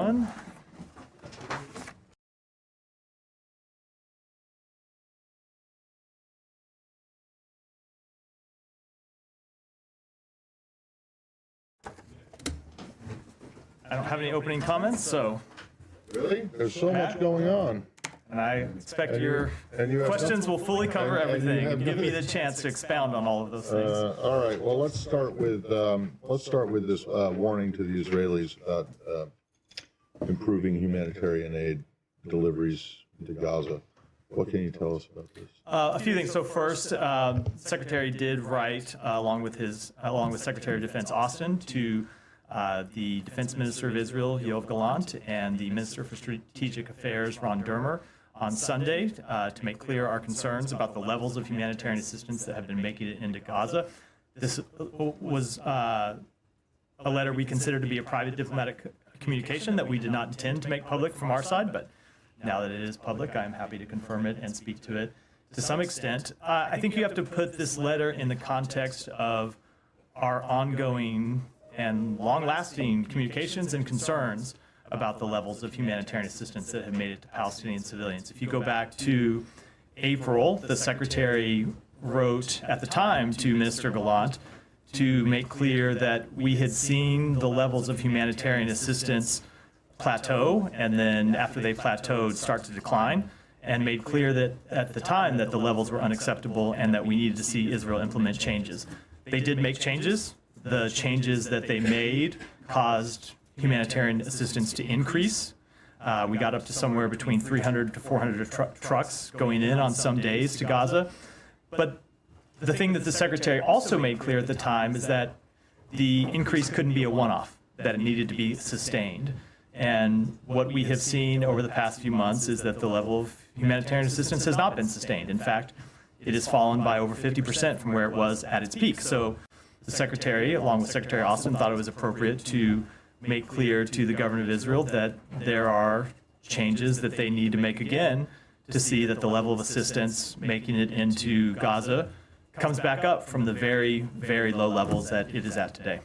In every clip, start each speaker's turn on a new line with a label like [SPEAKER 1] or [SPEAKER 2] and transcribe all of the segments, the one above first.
[SPEAKER 1] gentlemen. I don't have any opening comments, so.
[SPEAKER 2] Really? There's so much going on.
[SPEAKER 1] And I expect your questions will fully cover everything and give me the chance to expound on all of those things.
[SPEAKER 2] All right. Well, let's start with this warning to the Israelis about improving humanitarian aid deliveries to Gaza. What can you tell us about this?
[SPEAKER 1] A few things. So first, Secretary did write, along with Secretary of Defense Austin, to the Defense Minister of Israel, Yoav Gallant, and the Minister for Strategic Affairs, Ron Dermer, on Sunday to make clear our concerns about the levels of humanitarian assistance that have been making it into Gaza. This was a letter we consider to be a private diplomatic communication that we did not intend to make public from our side, but now that it is public, I am happy to confirm it and speak to it to some extent. I think you have to put this letter in the context of our ongoing and long-lasting communications and concerns about the levels of humanitarian assistance that have made it to Palestinian civilians. If you go back to April, the Secretary wrote at the time to Minister Gallant to make clear that we had seen the levels of humanitarian assistance plateau, and then after they plateaued, start to decline, and made clear that at the time that the levels were unacceptable and that we needed to see Israel implement changes. They did make changes. The changes that they made caused humanitarian assistance to increase. We got up to somewhere between 300 to 400 trucks going in on some days to Gaza. But the thing that the Secretary also made clear at the time is that the increase couldn't be a one-off, that it needed to be sustained. And what we have seen over the past few months is that the level of humanitarian assistance has not been sustained. In fact, it has fallen by over 50% from where it was at its peak. So the Secretary, along with Secretary Austin, thought it was appropriate to make clear to the government of Israel that there are changes that they need to make again to see that the level of assistance making it into Gaza comes back up from the very, very low levels that it is at today.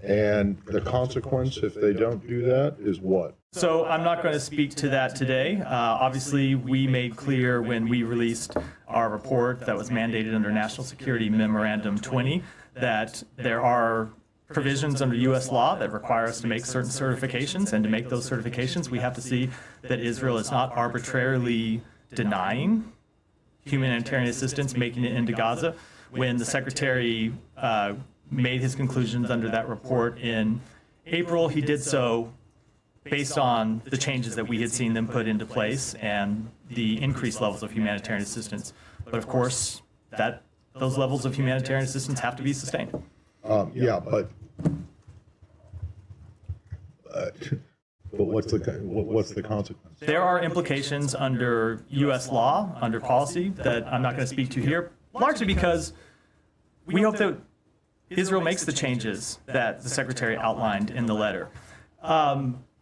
[SPEAKER 2] And the consequence, if they don't do that, is what?
[SPEAKER 1] So I'm not going to speak to that today. Obviously, we made clear when we released our report that was mandated under National Security Memorandum 20 that there are provisions under U.S. law that require us to make certain certifications, and to make those certifications, we have to see that Israel is not arbitrarily denying humanitarian assistance making it into Gaza. When the Secretary made his conclusions under that report in April, he did so based on the changes that we had seen them put into place and the increased levels of humanitarian assistance. But of course, those levels of humanitarian assistance have to be sustained.
[SPEAKER 2] Yeah, but what's the consequence?
[SPEAKER 1] There are implications under U.S. law, under policy, that I'm not going to speak to here, largely because we hope that Israel makes the changes that the Secretary outlined in the letter.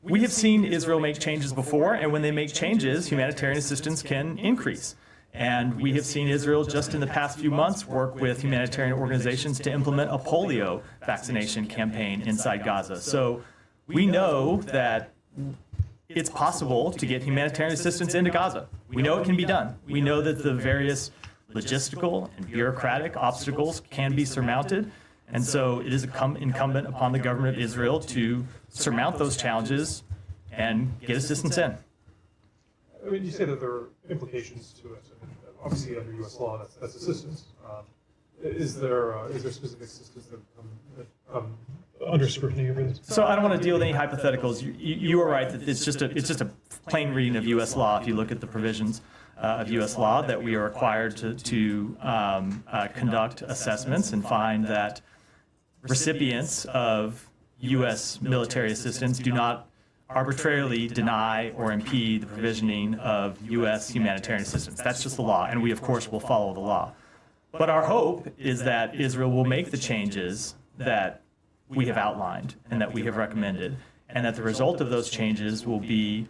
[SPEAKER 1] We have seen Israel make changes before, and when they make changes, humanitarian assistance can increase. And we have seen Israel just in the past few months work with humanitarian organizations to implement a polio vaccination campaign inside Gaza. So we know that it's possible to get humanitarian assistance into Gaza. We know it can be done. We know that the various logistical and bureaucratic obstacles can be surmounted. And so it is incumbent upon the government of Israel to surmount those challenges and get assistance in.
[SPEAKER 3] I mean, you say that there are implications to it. Obviously, under U.S. law, that's assistance. Is there specific assistance that come under scrutiny over this?
[SPEAKER 1] So I don't want to deal with any hypotheticals. You are right that it's just a plain reading of U.S. law. If you look at the provisions of U.S. law, that we are required to conduct assessments and find that recipients of U.S. military assistance do not arbitrarily deny or impede the provisioning of U.S. humanitarian assistance. That's just the law, and we, of course, will follow the law. But our hope is that Israel will make the changes that we have outlined and that we have recommended, and that the result of those changes will be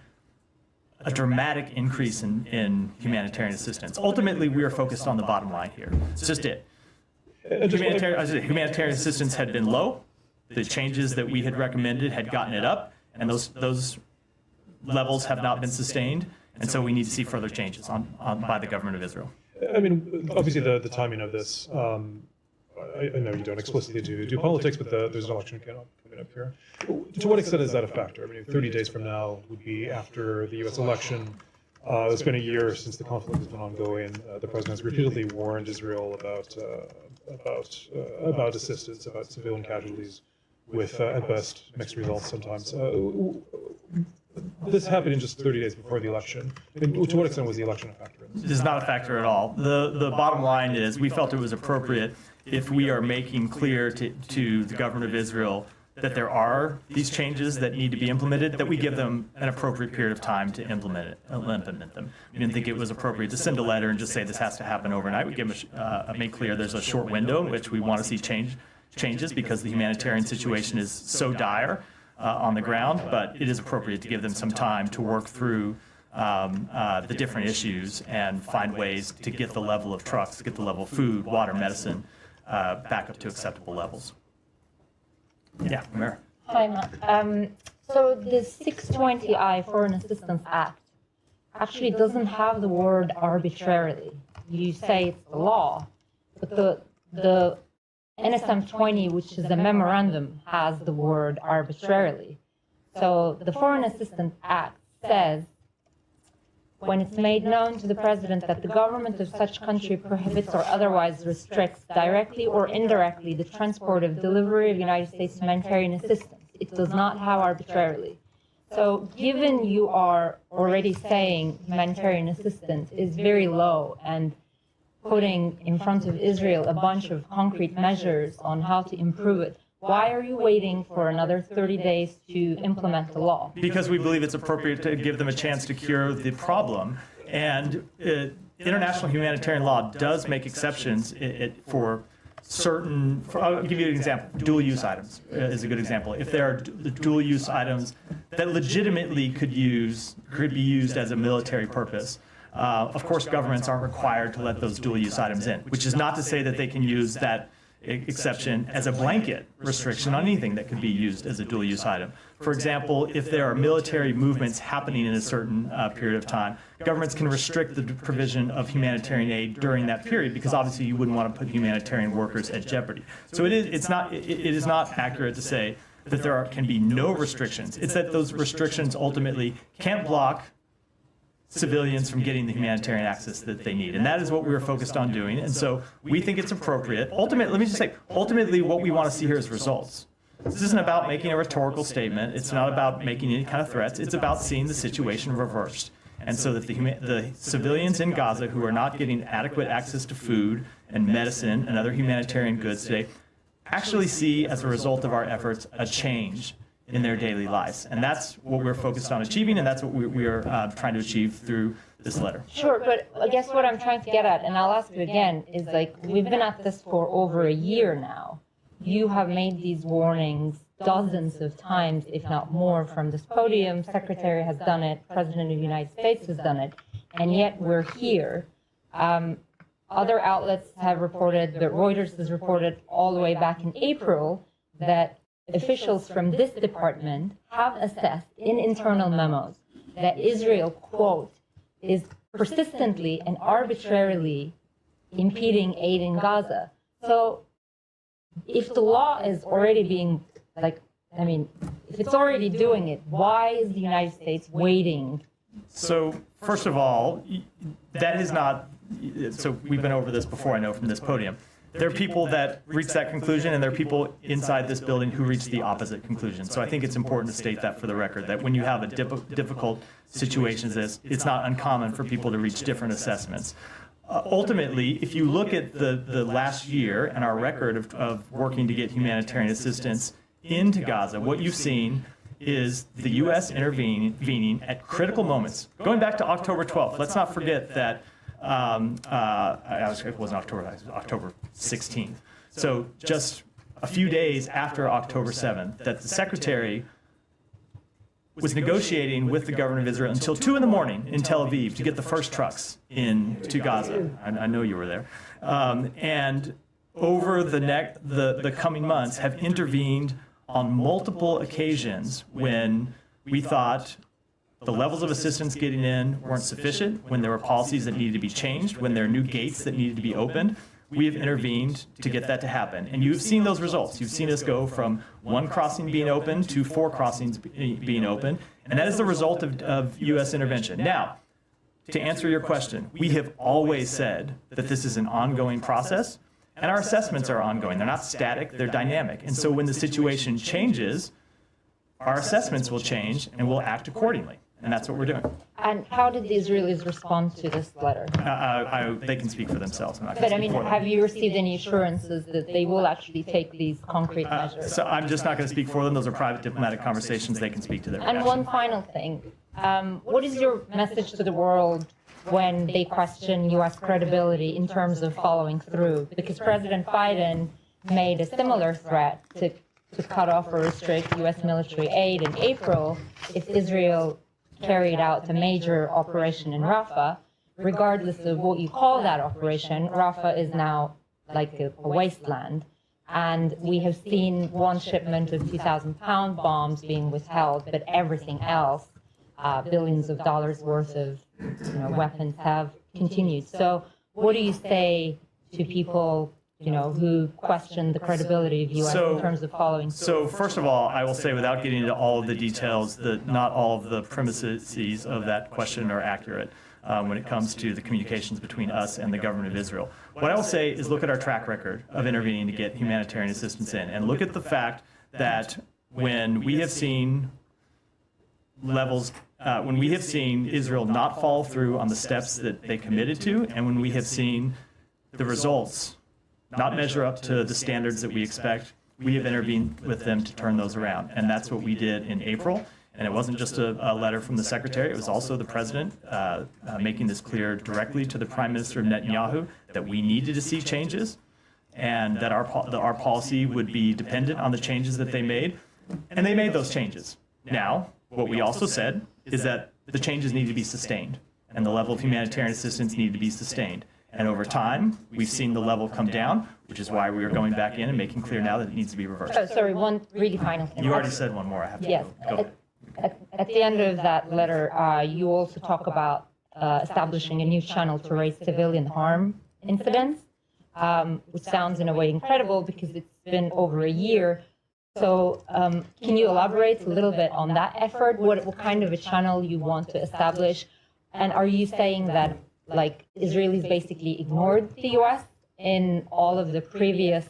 [SPEAKER 1] a dramatic increase in humanitarian assistance. Ultimately, we are focused on the bottom line here. It's just it. Humanitarian assistance had been low. The changes that we had recommended had gotten it up, and those levels have not been sustained, and so we need to see further changes by the government of Israel.
[SPEAKER 3] I mean, obviously the timing of this, I know you don't explicitly do politics, but there's an election coming up here. To what extent is that a factor? I mean, 30 days from now would be after the U.S. election. It's been a year since the conflict has been ongoing. The president has repeatedly warned Israel about assistance, about civilian casualties, with at best mixed results sometimes. This happening just 30 days before the election. I mean, to what extent was the election a factor in this?
[SPEAKER 1] It is not a factor at all. The bottom line is we felt it was appropriate if we are making clear to the government of Israel that there are these changes that need to be implemented, that we give them an appropriate period of time to implement them. We didn't think it was appropriate to send a letter and just say this has to happen overnight. We give them make clear there's a short window in which we want to see changes because the humanitarian situation is so dire on the ground, but it is appropriate to give them some time to work through the different issues and find ways to get the level of trucks, get the level of food, water, medicine back up to acceptable levels. Yeah, Mayor.
[SPEAKER 4] Hi, Matt. So the 620I Foreign Assistance Act actually doesn't have the word arbitrarily. You say it's the law, but the NSM 20, which is the memorandum, has the word arbitrarily. So the Foreign Assistance Act says, when it's made known to the president that the government of such country prohibits or otherwise restricts directly or indirectly the transport of delivery of United States humanitarian assistance, it does not have arbitrarily. So given you are already saying humanitarian assistance is very low and putting in front of Israel a bunch of concrete measures on how to improve it, why are you waiting for another 30 days to implement the law?
[SPEAKER 1] Because we believe it's appropriate to give them a chance to cure the problem. And international humanitarian law does make exceptions for certain, I'll give you an example, dual-use items is a good example. If there are dual-use items that legitimately could be used as a military purpose, of course governments aren't required to let those dual-use items in, which is not to say that they can use that exception as a blanket restriction on anything that could be used as a dual-use item. For example, if there are military movements happening in a certain period of time, governments can restrict the provision of humanitarian aid during that period because obviously you wouldn't want to put humanitarian workers at jeopardy. So it is not accurate to say that there can be no restrictions. It's that those restrictions ultimately can't block civilians from getting the humanitarian access that they need. And that is what we're focused on doing. And so we think it's appropriate. Ultimately, let me just say, ultimately what we want to see here is results. This isn't about making a rhetorical statement. It's not about making any kind of threats. It's about seeing the situation reversed. And so that the civilians in Gaza who are not getting adequate access to food and medicine and other humanitarian goods today actually see, as a result of our efforts, a change in their daily lives. And that's what we're focused on achieving, and that's what we are trying to achieve through this letter.
[SPEAKER 4] Sure, but I guess what I'm trying to get at, and I'll ask you again, is like, we've been at this for over a year now. You have made these warnings dozens of times, if not more, from this podium. Secretary has done it, President of the United States has done it, and yet we're here. Other outlets have reported, that Reuters has reported all the way back in April, that officials from this department have assessed in internal memos that Israel, quote, is persistently and arbitrarily impeding aid in Gaza. So if the law is already being, if it's already doing it, why is the United States waiting?
[SPEAKER 1] So first of all, that is not, so we've been over this before, I know, from this podium. There are people that reach that conclusion, and there are people inside this building who reach the opposite conclusion. So I think it's important to state that for the record, that when you have a difficult situation as this, it's not uncommon for people to reach different assessments. Ultimately, if you look at the last year and our record of working to get humanitarian assistance into Gaza, what you've seen is the U.S. intervening at critical moments. Going back to October 12th, let's not forget that it wasn't October, it was October 16th. So just a few days after October 7th, that the Secretary was negotiating with the government of Israel until 2 in the morning in Tel Aviv to get the first trucks into Gaza. I know you were there. And over the coming months have intervened on multiple occasions when we thought the levels of assistance getting in weren't sufficient, when there were policies that needed to be changed, when there are new gates that needed to be opened, we have intervened to get that to happen. And you've seen those results. You've seen us go from 1 crossing being open to 4 crossings being open, and that is the result of U.S. intervention. Now, to answer your question, we have always said that this is an ongoing process, and our assessments are ongoing. They're not static, they're dynamic. And so when the situation changes, our assessments will change, and we'll act accordingly. And that's what we're doing.
[SPEAKER 4] And how did the Israelis respond to this letter?
[SPEAKER 1] They can speak for themselves. I'm not
[SPEAKER 4] But
[SPEAKER 1] going
[SPEAKER 4] I
[SPEAKER 1] to
[SPEAKER 4] mean,
[SPEAKER 1] speak for them.
[SPEAKER 4] have you received any assurances that they will actually take these concrete measures?
[SPEAKER 1] So I'm just not going to speak for them. Those are private diplomatic conversations. They can speak to their
[SPEAKER 4] And
[SPEAKER 1] reaction.
[SPEAKER 4] one final thing. What is your message to the world when they question U.S. credibility in terms of following through? Because President Biden made a similar threat to cut off or restrict U.S. military aid in April if Israel carried out a major operation in Rafah. Regardless of what you call that operation, Rafah is now like a wasteland. And we have seen one shipment of 2,000-pound bombs being withheld, but everything else, billions of dollars worth of weapons, have continued. So what do you say to people who question the credibility of U.S. in terms of following through?
[SPEAKER 1] So first of all, I will say, without getting into all of the details, that not all of the premises of that question are accurate when it comes to the communications between us and the government of Israel. What I will say is look at our track record of intervening to get humanitarian assistance in, and look at the fact that when we have seen Israel not follow through on the steps that they committed to, and when we have seen the results not measure up to the standards that we expect, we have intervened with them to turn those around. And that's what we did in April. And it wasn't just a letter from the secretary, it was also the president making this clear directly to the Prime Minister Netanyahu that we needed to see changes and that our policy would be dependent on the changes that they made. And they made those changes. Now, what we also said is that the changes need to be sustained and the level of humanitarian assistance needed to be sustained. And over time, we've seen the level come down, which is why we are going back in and making clear now that it needs to be reversed.
[SPEAKER 4] Oh, sorry, one really final thing.
[SPEAKER 1] You already said one more. I have to
[SPEAKER 4] Yes.
[SPEAKER 1] go.
[SPEAKER 4] At the end of that letter, you also talk about establishing a new channel to raise civilian harm incidents, which sounds in a way incredible because it's been over a year. So can you elaborate a little bit on that effort? What kind of a channel you want to establish? And are you saying that Israelis basically ignored the U.S. in all of the previous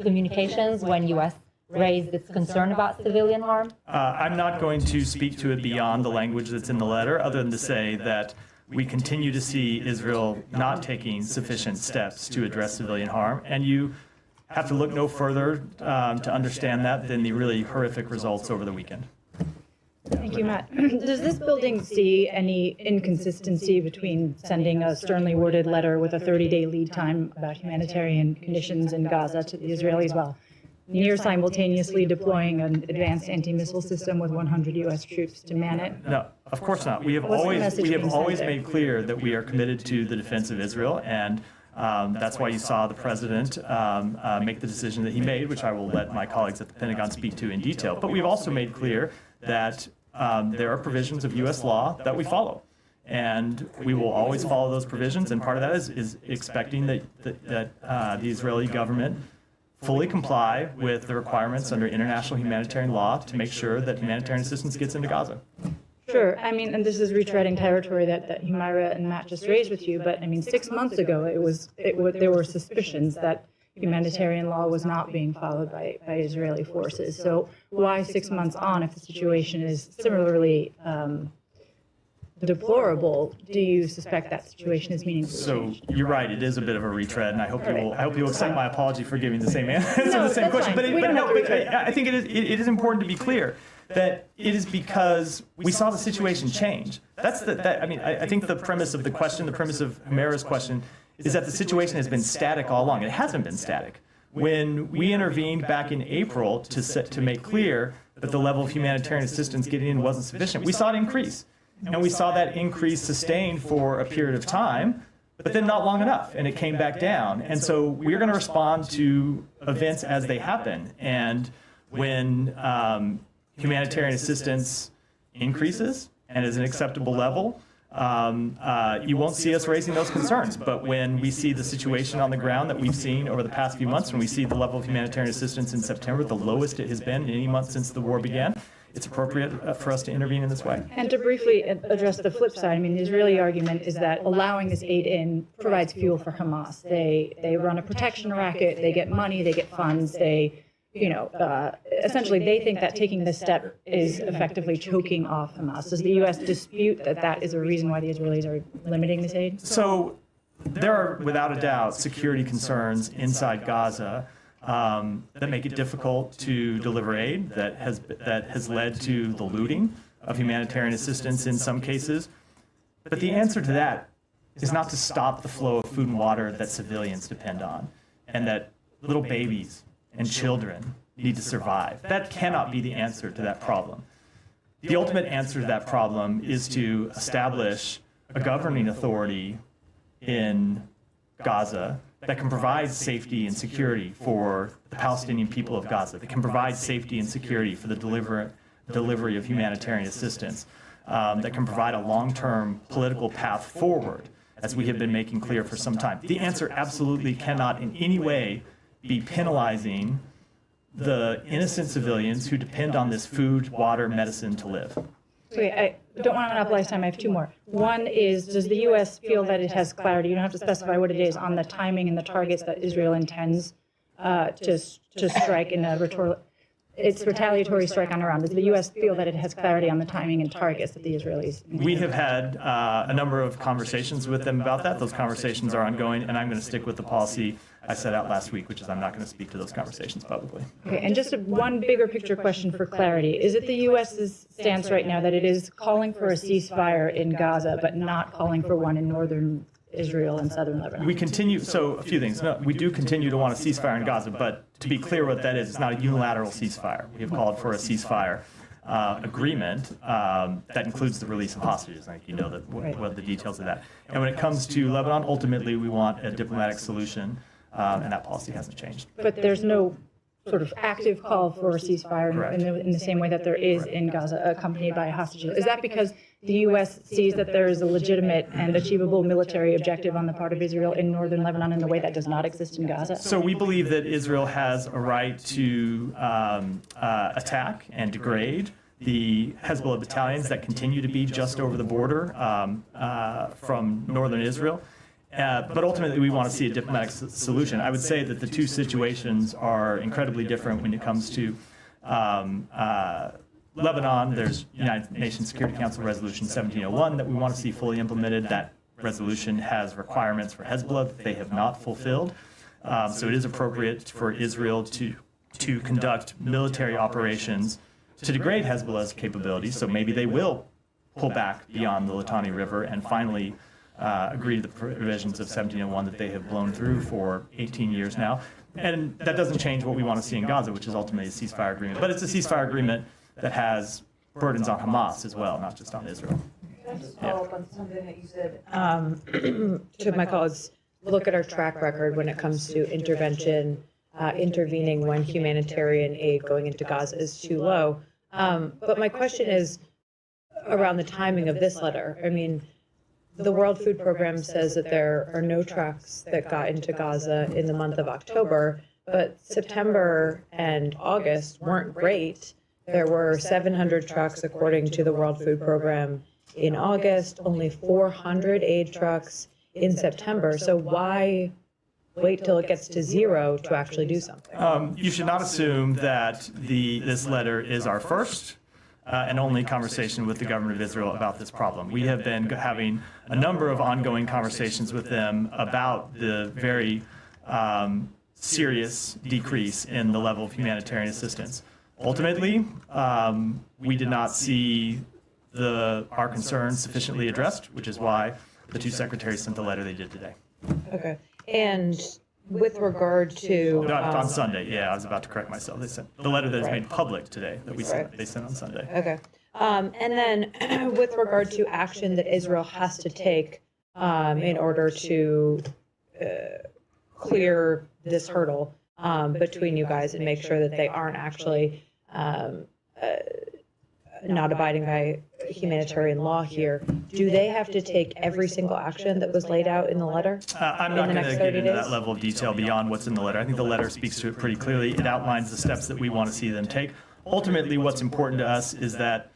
[SPEAKER 4] communications when U.S. raised its concern about civilian harm?
[SPEAKER 1] I'm not going to speak to it beyond the language that's in the letter, other than to say that we continue to see Israel not taking sufficient steps to address civilian harm, and you have to look no further to understand that than the really horrific results over the weekend.
[SPEAKER 5] Thank you, Matt. Does this building see any inconsistency between sending a sternly worded letter with a 30-day lead time about humanitarian conditions in Gaza to the Israelis while near simultaneously deploying an advanced anti-missile system with 100 U.S. troops to man it?
[SPEAKER 1] No, of course not. We have
[SPEAKER 5] What's the
[SPEAKER 1] always
[SPEAKER 5] message being sent there?
[SPEAKER 1] made clear that we are committed to the defense of Israel, and that's why you saw the president make the decision that he made, which I will let my colleagues at the Pentagon speak to in detail. But we've also made clear that there are provisions of U.S. law that we follow, and we will always follow those provisions. And part of that is expecting that the Israeli government fully comply with the requirements under international humanitarian law to make sure that humanitarian assistance gets into Gaza.
[SPEAKER 5] Sure. I mean, and this is retreading territory that Humaira and Matt just raised with you, but I mean, 6 months ago, there were suspicions that humanitarian law was not being followed by Israeli forces. So why 6 months on, if the situation is similarly deplorable, do you suspect that situation is meaningfully
[SPEAKER 1] So
[SPEAKER 5] changed?
[SPEAKER 1] you're right; it is a bit of a retread, and I hope you will accept my apology for giving the same answer to
[SPEAKER 5] No,
[SPEAKER 1] the same
[SPEAKER 5] that's
[SPEAKER 1] question.
[SPEAKER 5] fine. We don't have to retread.
[SPEAKER 1] I think it is important to be clear that it is because we saw the situation change. I think the premise of the question, the premise of Humaira's question, is that the situation has been static all along. It hasn't been static. When we intervened back in April to make clear that the level of humanitarian assistance getting in wasn't sufficient, we saw it increase. And we saw that increase sustained for a period of time, but then not long enough, and it came back down. And so we're going to respond to events as they happen. And when humanitarian assistance increases and is an acceptable level, you won't see us raising those concerns. But when we see the situation on the ground that we've seen over the past few months, when we see the level of humanitarian assistance in September, the lowest it has been in any month since the war began, it's appropriate for us to intervene in this way.
[SPEAKER 5] And to briefly address the flip side, I mean, the Israeli argument is that allowing this aid in provides fuel for Hamas. They run a protection racket, they get money, they get funds, essentially they think that taking this step is effectively choking off Hamas. Does the U.S. dispute that that is a reason why the Israelis are limiting this aid?
[SPEAKER 1] So there are, without a doubt, security concerns inside Gaza that make it difficult to deliver aid, that has led to the looting of humanitarian assistance in some cases. But the answer to that is not to stop the flow of food and water that civilians depend on, and that little babies and children need to survive. That cannot be the answer to that problem. The ultimate answer to that problem is to establish a governing authority in Gaza that can provide safety and security for the Palestinian people of Gaza, that can provide safety and security for the delivery of humanitarian assistance, that can provide a long-term political path forward, as we have been making clear for some time. The answer absolutely cannot in any way be penalizing the innocent civilians who depend on this food, water, medicine to live.
[SPEAKER 5] Wait, I don't want to monopolize time. I have two more. One is, does the U.S. feel that it has clarity? You don't have to specify what it is on the timing and the targets that Israel intends to strike in its retaliatory strike on Iran. Does the U.S. feel that it has clarity on the timing and targets that the Israelis intend?
[SPEAKER 1] We have had a number of conversations with them about that. Those conversations are ongoing, and I'm going to stick with the policy I set out last week, which is I'm not going to speak to those conversations publicly.
[SPEAKER 5] Okay, and just one bigger picture question for clarity. Is it the U.S.'s stance right now that it is calling for a ceasefire in Gaza, but not calling for one in northern Israel and southern Lebanon?
[SPEAKER 1] We continue, so a few things. No, we do continue to want a ceasefire in Gaza, but to be clear what that is, it's not a unilateral ceasefire. We have called for a ceasefire agreement that includes the release of hostages. I think you know what the details of that. And when it comes to Lebanon, ultimately we want a diplomatic solution, and that policy hasn't changed.
[SPEAKER 5] But there's no sort of active call for a ceasefire in the same way that there is in Gaza, accompanied by hostages. Is that because the U.S. sees that there is a legitimate and achievable military objective on the part of Israel in northern Lebanon in a way that does not exist in Gaza?
[SPEAKER 1] So we believe that Israel has a right to attack and degrade the Hezbollah battalions that continue to be just over the border from northern Israel. But ultimately, we want to see a diplomatic solution. I would say that the two situations are incredibly different when it comes to Lebanon. There's United Nations Security Council Resolution 1701 that we want to see fully implemented. That resolution has requirements for Hezbollah that they have not fulfilled. So it is appropriate for Israel to conduct military operations to degrade Hezbollah's capabilities. So maybe they will pull back beyond the Litani River and finally agree to the provisions of 1701 that they have blown through for 18 years now. And that doesn't change what we want to see in Gaza, which is ultimately a ceasefire agreement. But it's a ceasefire agreement that has burdens on Hamas as well, not just on Israel.
[SPEAKER 6] Can I just follow up on something that you said to my colleagues? Look at our track record when it comes to intervening when humanitarian aid going into Gaza is too low. But my question is around the timing of this letter. I mean, the World Food Program says that there are no trucks that got into Gaza in the month of October, but September and August weren't great. There were 700 trucks, according to the World Food Program, in August, only 400 aid trucks in September. So why wait till it gets to zero to actually do something?
[SPEAKER 1] You should not assume that this letter is our first and only conversation with the government of Israel about this problem. We have been having a number of ongoing conversations with them about the very serious decrease in the level of humanitarian assistance. Ultimately, we did not see our concerns sufficiently addressed, which is why the two secretaries sent the letter they did today.
[SPEAKER 6] Okay. And with regard to
[SPEAKER 1] on Sunday, yeah, I was about to correct myself. They sent the letter that is made public today that they sent on Sunday.
[SPEAKER 6] Okay. And then with regard to action that Israel has to take in order to clear this hurdle between you guys and make sure that they aren't actually not abiding by humanitarian law here, do they have to take every single action that was laid out in the letter?
[SPEAKER 1] I'm
[SPEAKER 6] in
[SPEAKER 1] not
[SPEAKER 6] the
[SPEAKER 1] going to
[SPEAKER 6] next
[SPEAKER 1] get
[SPEAKER 6] 30
[SPEAKER 1] into
[SPEAKER 6] days?
[SPEAKER 1] that level of detail beyond what's in the letter. I think the letter speaks to it pretty clearly. It outlines the steps that we want to see them take. Ultimately, what's important to us is that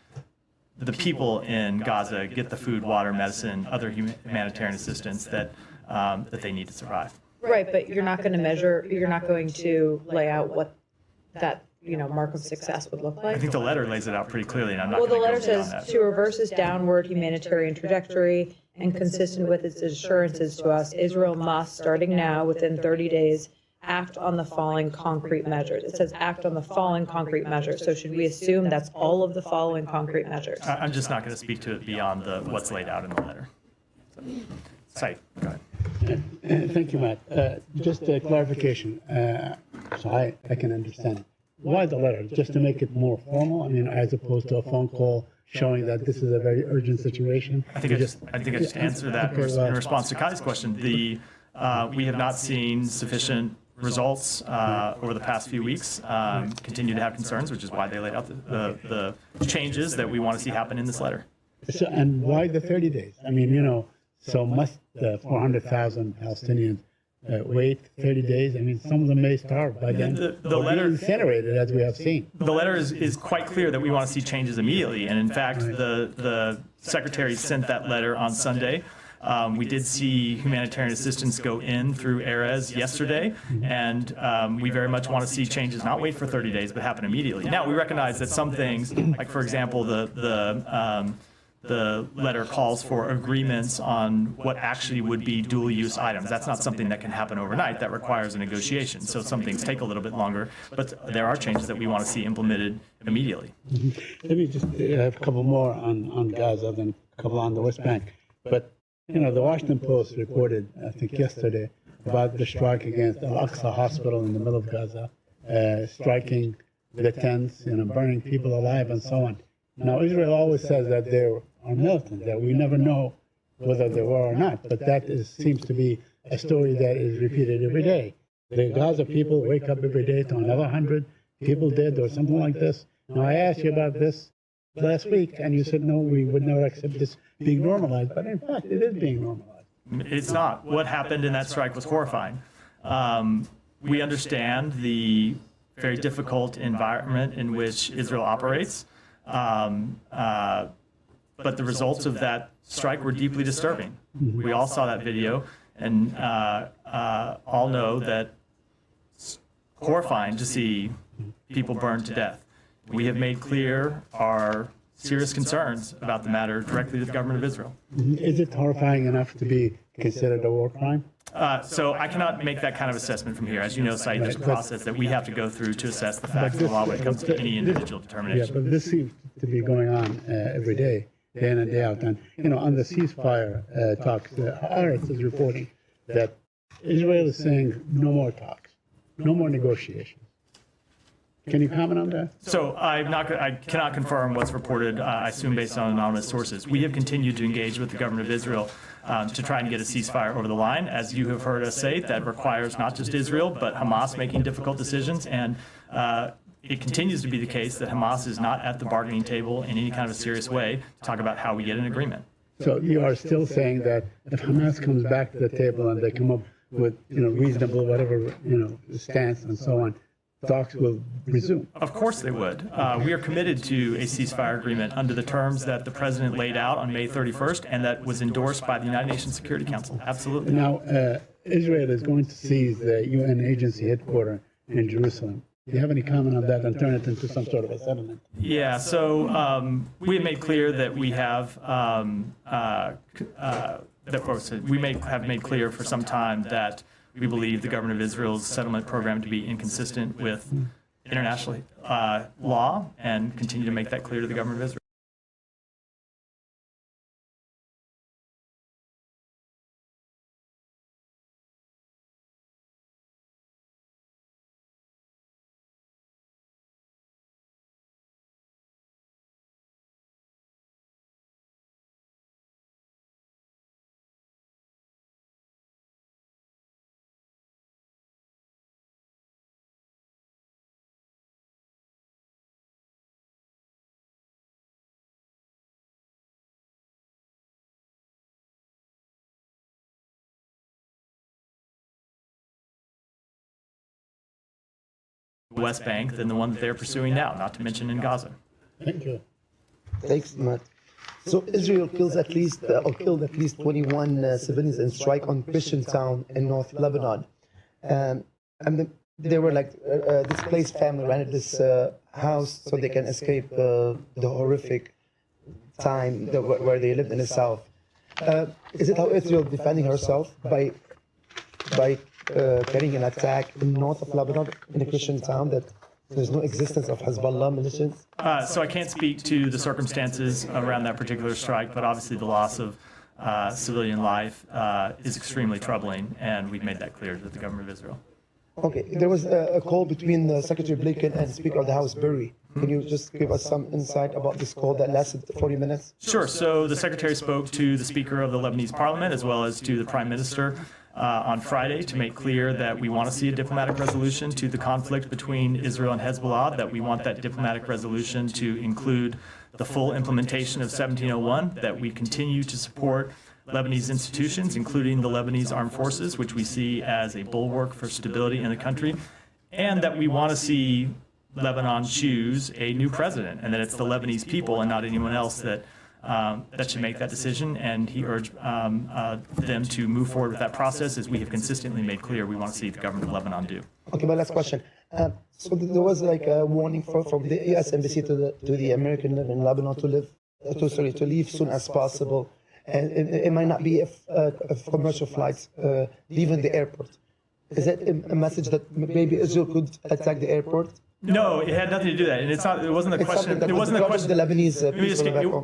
[SPEAKER 1] the people in Gaza get the food, water, medicine, other humanitarian assistance that they need to survive.
[SPEAKER 6] Right, but you're not going to measure, you're not going to lay out what that, mark of success would look
[SPEAKER 1] I
[SPEAKER 6] like?
[SPEAKER 1] think the letter lays it out pretty clearly, and I'm not
[SPEAKER 6] Well,
[SPEAKER 1] going
[SPEAKER 6] the
[SPEAKER 1] to go
[SPEAKER 6] letter
[SPEAKER 1] beyond
[SPEAKER 6] says
[SPEAKER 1] that.
[SPEAKER 6] to reverse this downward humanitarian trajectory and consistent with its assurances to us, Israel must, starting now, within 30 days, act on the following concrete measures. It says act on the following concrete measures. So should we assume that's all of the following concrete measures?
[SPEAKER 1] I'm just not going to speak to it beyond what's laid out in the letter. Said, go ahead.
[SPEAKER 7] Thank you, Matt. Just a clarification, so I can understand. Why the letter? Just to make it more formal? I mean, as opposed to a phone call showing that this is a very urgent situation?
[SPEAKER 1] I think I just answered that in response to Kai's question. We have not seen sufficient results over the past few weeks. Continue to have concerns, which is why they laid out the changes that we want to see happen in this letter.
[SPEAKER 7] So, and why the 30 days? I mean, so must the 400,000 Palestinians wait 30 days? I mean, some of them may starve by then.
[SPEAKER 1] The letter
[SPEAKER 7] be incinerated, as we have seen.
[SPEAKER 1] The letter is quite clear that we want to see changes immediately, and in fact, the secretary sent that letter on Sunday. We did see humanitarian assistance go in through Erez yesterday, and we very much want to see changes not wait for 30 days, but happen immediately. Now, we recognize that some things, like for example, the letter calls for agreements on what actually would be dual-use items. That's not something that can happen overnight. That requires a negotiation. So some things take a little bit longer, but there are changes that we want to see implemented immediately.
[SPEAKER 7] Let me just have a couple more on Gaza, then a couple on the West Bank. But, the Washington Post reported, I think yesterday, about the strike against Al-Aqsa Hospital in the middle of Gaza, striking the tents, burning people alive and so on. Now, Israel always says that there are militants, that we never know whether there were or not, but that seems to be a story that is repeated every day. The Gaza people wake up every day to another 100 people dead or something like this. Now, I asked you about this last week, and you said, no, we would never accept this being normalized, but in fact, it is being normalized.
[SPEAKER 1] It's not. What happened in that strike was horrifying. We understand the very difficult environment in which Israel operates. But the results of that strike were deeply disturbing. We all saw that video and all know that it's horrifying to see people burned to death. We have made clear our serious concerns about the matter directly to the government of Israel.
[SPEAKER 7] Is it horrifying enough to be considered a war crime?
[SPEAKER 1] So I cannot make that kind of assessment from here. As you know, Said, there's a process that we have to go through to assess the facts of the law when it comes to any individual determination.
[SPEAKER 7] Yeah, but this seems to be going on every day, day in and day out. And, on the ceasefire talks, Haaretz is reporting that Israel is saying no more talks, no more negotiations. Can you comment on that?
[SPEAKER 1] So I cannot confirm what's reported, I assume based on anonymous sources. We have continued to engage with the government of Israel to try and get a ceasefire over the line. As you have heard us say, that requires not just Israel, but Hamas making difficult decisions. And it continues to be the case that Hamas is not at the bargaining table in any kind of a serious way to talk about how we get an agreement.
[SPEAKER 7] So you are still saying that if Hamas comes back to the table and they come up with, reasonable, whatever, stance and so on, talks will resume?
[SPEAKER 1] Of course they would. We are committed to a ceasefire agreement under the terms that the president laid out on May 31st and that was endorsed by the United Nations Security Council. Absolutely.
[SPEAKER 7] Now, Israel is going to seize the UN agency headquarters in Jerusalem. Do you have any comment on that and turn it into some sort of a settlement?
[SPEAKER 1] Yeah, so we have made clear that we have have made clear for some time that we believe the government of Israel's settlement program to be inconsistent with international law and continue to make that clear to the government of Israel. the West Bank than the one that they're pursuing now, not to mention in Gaza.
[SPEAKER 7] Thank you.
[SPEAKER 8] Thanks, Matt. So Israel killed at least 21 civilians in strike on Christian town in North Lebanon. They were displaced family rented this house so they can escape the horrific time where they lived in the south. Is it how Israel defending herself by carrying an attack in north of Lebanon in a Christian town that there's no existence of Hezbollah militias?
[SPEAKER 1] So I can't speak to the circumstances around that particular strike, but obviously the loss of civilian life is extremely troubling, and we've made that clear to the government of Israel.
[SPEAKER 8] Okay, there was a call between Secretary Blinken and Speaker of the House, Berry. Can you just give us some insight about this call that lasted 40 minutes?
[SPEAKER 1] Sure. So the Secretary spoke to the Speaker of the Lebanese Parliament as well as to the Prime Minister on Friday to make clear that we want to see a diplomatic resolution to the conflict between Israel and Hezbollah, that we want that diplomatic resolution to include the full implementation of 1701, that we continue to support Lebanese institutions, including the Lebanese Armed Forces, which we see as a bulwark for stability in the country, and that we want to see Lebanon choose a new president, and that it's the Lebanese people and not anyone else that should make that decision. And he urged them to move forward with that process, as we have consistently made clear we want to see the government of Lebanon do.
[SPEAKER 8] Okay, my last question. So there was a warning from the U.S. Embassy to the American in Lebanon to leave soon as possible. And it might not be if commercial flights leaving the airport. Is that a message that maybe Israel could attack the airport?
[SPEAKER 1] No, it had nothing to do with that, and it's not. It wasn't a question. It wasn't a question.
[SPEAKER 8] The Lebanese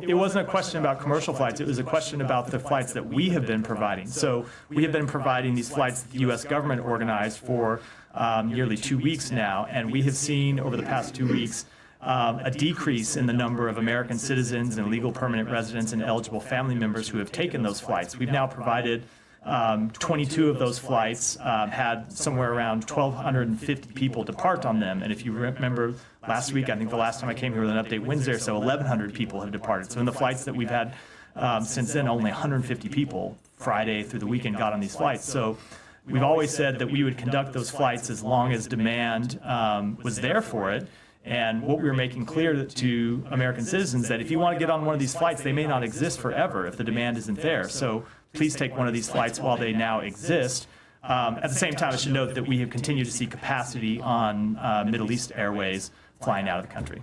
[SPEAKER 1] it wasn't a question about commercial flights. It was a question about the flights that we have been providing. So we have been providing these flights that the U.S. government organized for nearly 2 weeks now, and we have seen over the past 2 weeks a decrease in the number of American citizens and legal permanent residents and eligible family members who have taken those flights. We've now provided 22 of those flights, had somewhere around 1,250 people depart on them. And if you remember last week, I think the last time I came here with an update Wednesday or so, 1,100 people have departed. So in the flights that we've had since then, only 150 people Friday through the weekend got on these flights. So we've always said that we would conduct those flights as long as demand was there for it. And what we were making clear to American citizens that if you want to get on one of these flights, they may not exist forever if the demand isn't there. So please take one of these flights while they now exist. At the same time, I should note that we have continued to see capacity on Middle East Airways flying out of the country.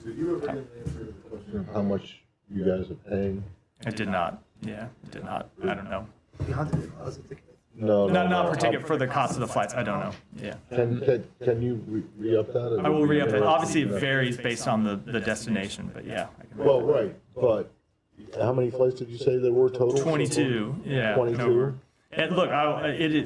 [SPEAKER 2] Did you ever get the answer to the question how much you guys are paying?
[SPEAKER 1] I did not. Yeah, I did not. I don't know.
[SPEAKER 2] No,
[SPEAKER 1] Not for ticket for the cost of the flights. I don't know. Yeah.
[SPEAKER 2] Can you re-up that?
[SPEAKER 1] I will re-up it. Obviously, it varies based on the destination, but yeah. I can
[SPEAKER 2] Well, right, but how many flights did you say there were total?
[SPEAKER 1] 22. Yeah.
[SPEAKER 2] 22.
[SPEAKER 1] And look,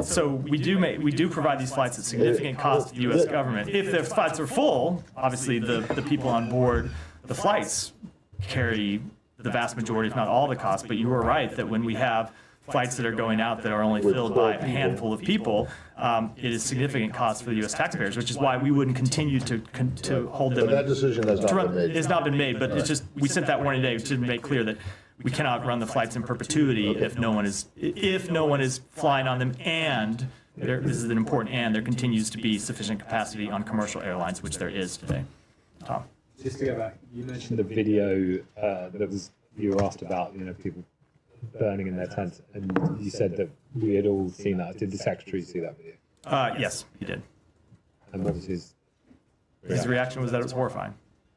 [SPEAKER 1] so we do provide these flights at significant cost to the U.S. government. If the flights are full, obviously the people on board the flights carry the vast majority, if not all, the cost. But you are right that when we have flights that are going out that are only filled by a handful of people, it is significant cost for the U.S. taxpayers, which is why we wouldn't continue to hold them.
[SPEAKER 2] But that decision has not been made.
[SPEAKER 1] It's not been made, but it's just we sent that warning today to make clear that we cannot run the flights in perpetuity if no one is flying on them, and this is an important and there continues to be sufficient capacity on commercial airlines, which there is today. Tom.
[SPEAKER 9] Just to go back, you mentioned the video you were asked about, people burning in their tents, and you said that we had all seen that. Did the Secretary see that video?
[SPEAKER 1] Yes, he did.
[SPEAKER 9] And what was his reaction?
[SPEAKER 1] His reaction was that it was horrifying.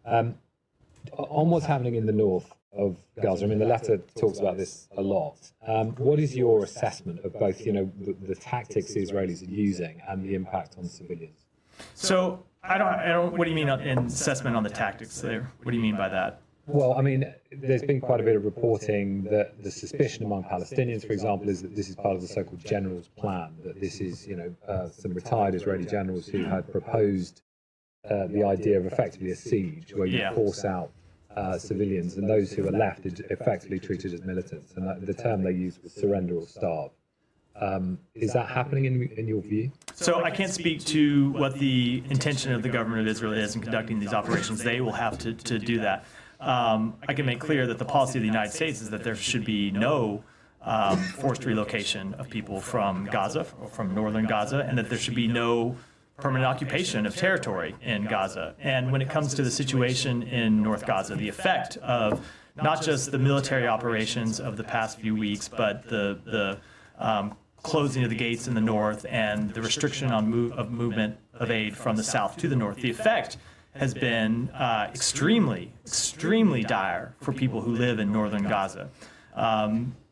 [SPEAKER 9] On what's happening in the north of Gaza, I mean, the letter talks about this a lot. What is your assessment of both, the tactics the Israelis are using and the impact on civilians?
[SPEAKER 1] So I don't. What do you mean in assessment on the tactics there? What do you mean by that?
[SPEAKER 9] Well, I mean, there's been quite a bit of reporting that the suspicion among Palestinians, for example, is that this is part of the so-called general's plan, that this is, some retired Israeli generals who had proposed the idea of effectively a siege, where you force out civilians, and those who are left is effectively treated as militants. And the term they used was surrender or starve. Is that happening in your view?
[SPEAKER 1] So I can't speak to what the intention of the government of Israel is in conducting these operations. They will have to do that. I can make clear that the policy of the United States is that there should be no forced relocation of people from Gaza, or from northern Gaza, and that there should be no permanent occupation of territory in Gaza. And when it comes to the situation in North Gaza, the effect of not just the military operations of the past few weeks, but the closing of the gates in the north and the restriction on movement of aid from the south to the north, the effect has been extremely dire for people who live in northern Gaza.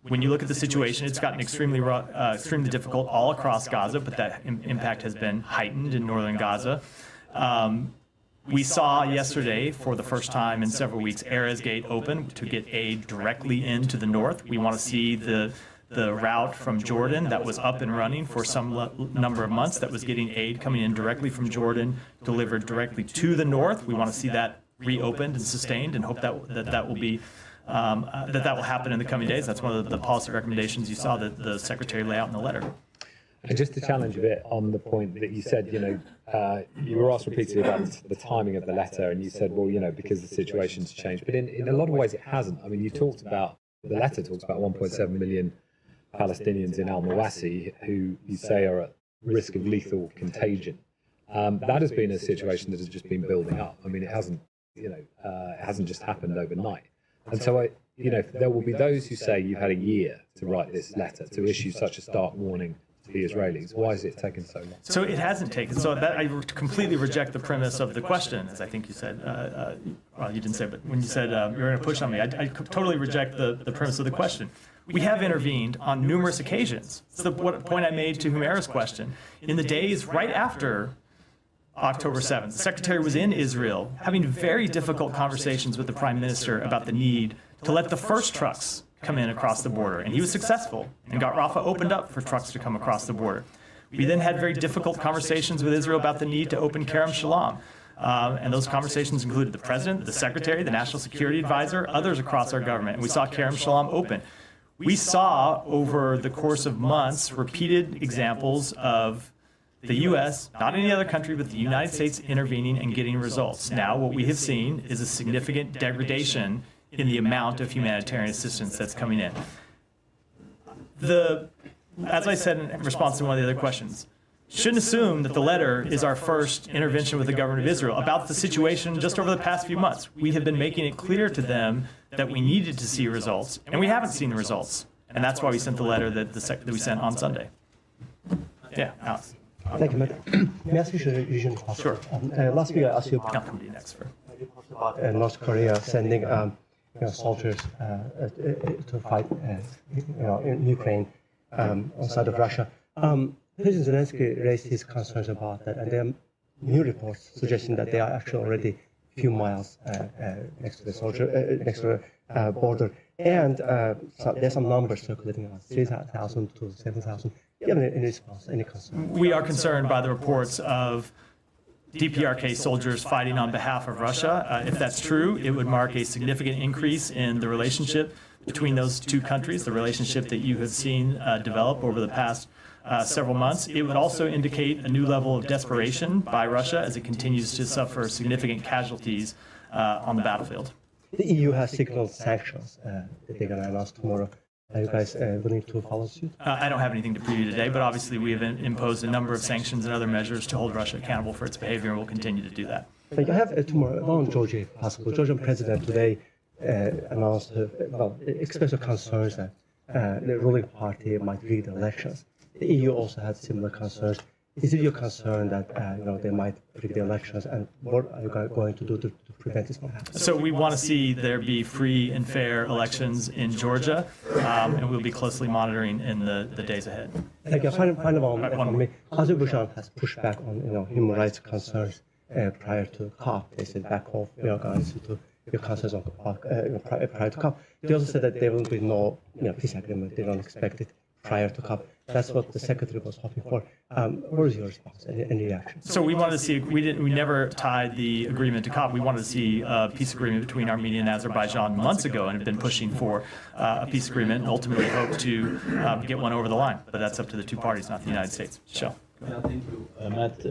[SPEAKER 1] When you look at the situation, it's gotten extremely difficult all across Gaza, but that impact has been heightened in northern Gaza. We saw yesterday, for the first time in several weeks, Erez Gate open to get aid directly into the north. We want to see the route from Jordan that was up and running for some number of months, that was getting aid coming in directly from Jordan, delivered directly to the north. We want to see that reopened and sustained, and hope that will be that will happen in the coming days. That's one of the policy recommendations you saw that the Secretary lay out in the letter.
[SPEAKER 9] And just to challenge a bit on the point that you said, you were asked repeatedly about the timing of the letter, and you said, well, because the situation's changed. But in a lot of ways, it hasn't. I mean, the letter talks about 1.7 million Palestinians in Al-Mawasi who you say are at risk of lethal contagion. That has been a situation that has just been building up. I mean, it hasn't just happened overnight. And so, there will be those who say you've had a year to write this letter, to issue such a stark warning to the Israelis. Why has it taken so long?
[SPEAKER 1] So it hasn't taken. So I completely reject the premise of the question, as I think you said. Well, you didn't say, but when you said you're going to push on me, I totally reject the premise of the question. We have intervened on numerous occasions. It's the point I made to Humera's question. In the days right after October 7th, the Secretary was in Israel having very difficult conversations with the Prime Minister about the need to let the first trucks come in across the border. And he was successful and got Rafah opened up for trucks to come across the border. We then had very difficult conversations with Israel about the need to open Kerem Shalom. And those conversations included the President, the Secretary, the National Security Advisor, others across our government. And we saw Kerem Shalom open. We saw over the course of months repeated examples of the U.S., not any other country, but the United States intervening and getting results. Now, what we have seen is a significant degradation in the amount of humanitarian assistance that's coming in. As I said in response to one of the other questions, shouldn't assume that the letter is our first intervention with the government of Israel about the situation just over the past few months. We have been making it clear to them that we needed to see results, and we haven't seen the results. And that's why we sent the letter that we sent on Sunday. Yeah, Alex.
[SPEAKER 10] Thank you, Matt. May I ask you a regional question?
[SPEAKER 1] Sure.
[SPEAKER 10] Last week I asked you
[SPEAKER 1] I'll come to you next.
[SPEAKER 10] about North Korea sending soldiers to fight in Ukraine on the side of Russia. President Zelensky raised his concerns about that, and there are new reports suggesting that they are actually already a few miles next to the border. And so there's some numbers circulating around 3,000 to 7,000. Do you have any response, any concern?
[SPEAKER 1] We are concerned by the reports of DPRK soldiers fighting on behalf of Russia. If that's true, it would mark a significant increase in the relationship between those two countries, the relationship that you have seen develop over the past several months. It would also indicate a new level of desperation by Russia as it continues to suffer significant casualties on the battlefield.
[SPEAKER 10] The EU has signaled sanctions that they're going to announce tomorrow. Are you guys willing to follow suit?
[SPEAKER 1] I don't have anything to preview today, but obviously we have imposed a number of sanctions and other measures to hold Russia accountable for its behavior, and we'll continue to do that.
[SPEAKER 10] I have tomorrow on Georgia, if possible. Georgian president today announced, expressed concerns that the ruling party might rig the elections. The EU also had similar concerns. Is it your concern that they might rig the elections, and what are you going to do to prevent this from happening?
[SPEAKER 1] So we want to see there be free and fair elections in Georgia, and we'll be closely monitoring in the days ahead.
[SPEAKER 10] Thank you. Final one from me. Azerbaijan has pushed back on human rights concerns prior to COP. They said back off. We are going to do your concerns on prior to COP. They also said that there will be no peace agreement. They don't expect it prior to COP. That's what the Secretary was hoping for. What is your response? Any reaction?
[SPEAKER 1] So we wanted to see, we never tied the agreement to COP. We wanted to see a peace agreement between Armenia and Azerbaijan months ago, and have been pushing for a peace agreement, and ultimately hope to get one over the line. But that's up to the two parties, not the United States. Michelle.
[SPEAKER 11] Thank you, Matt.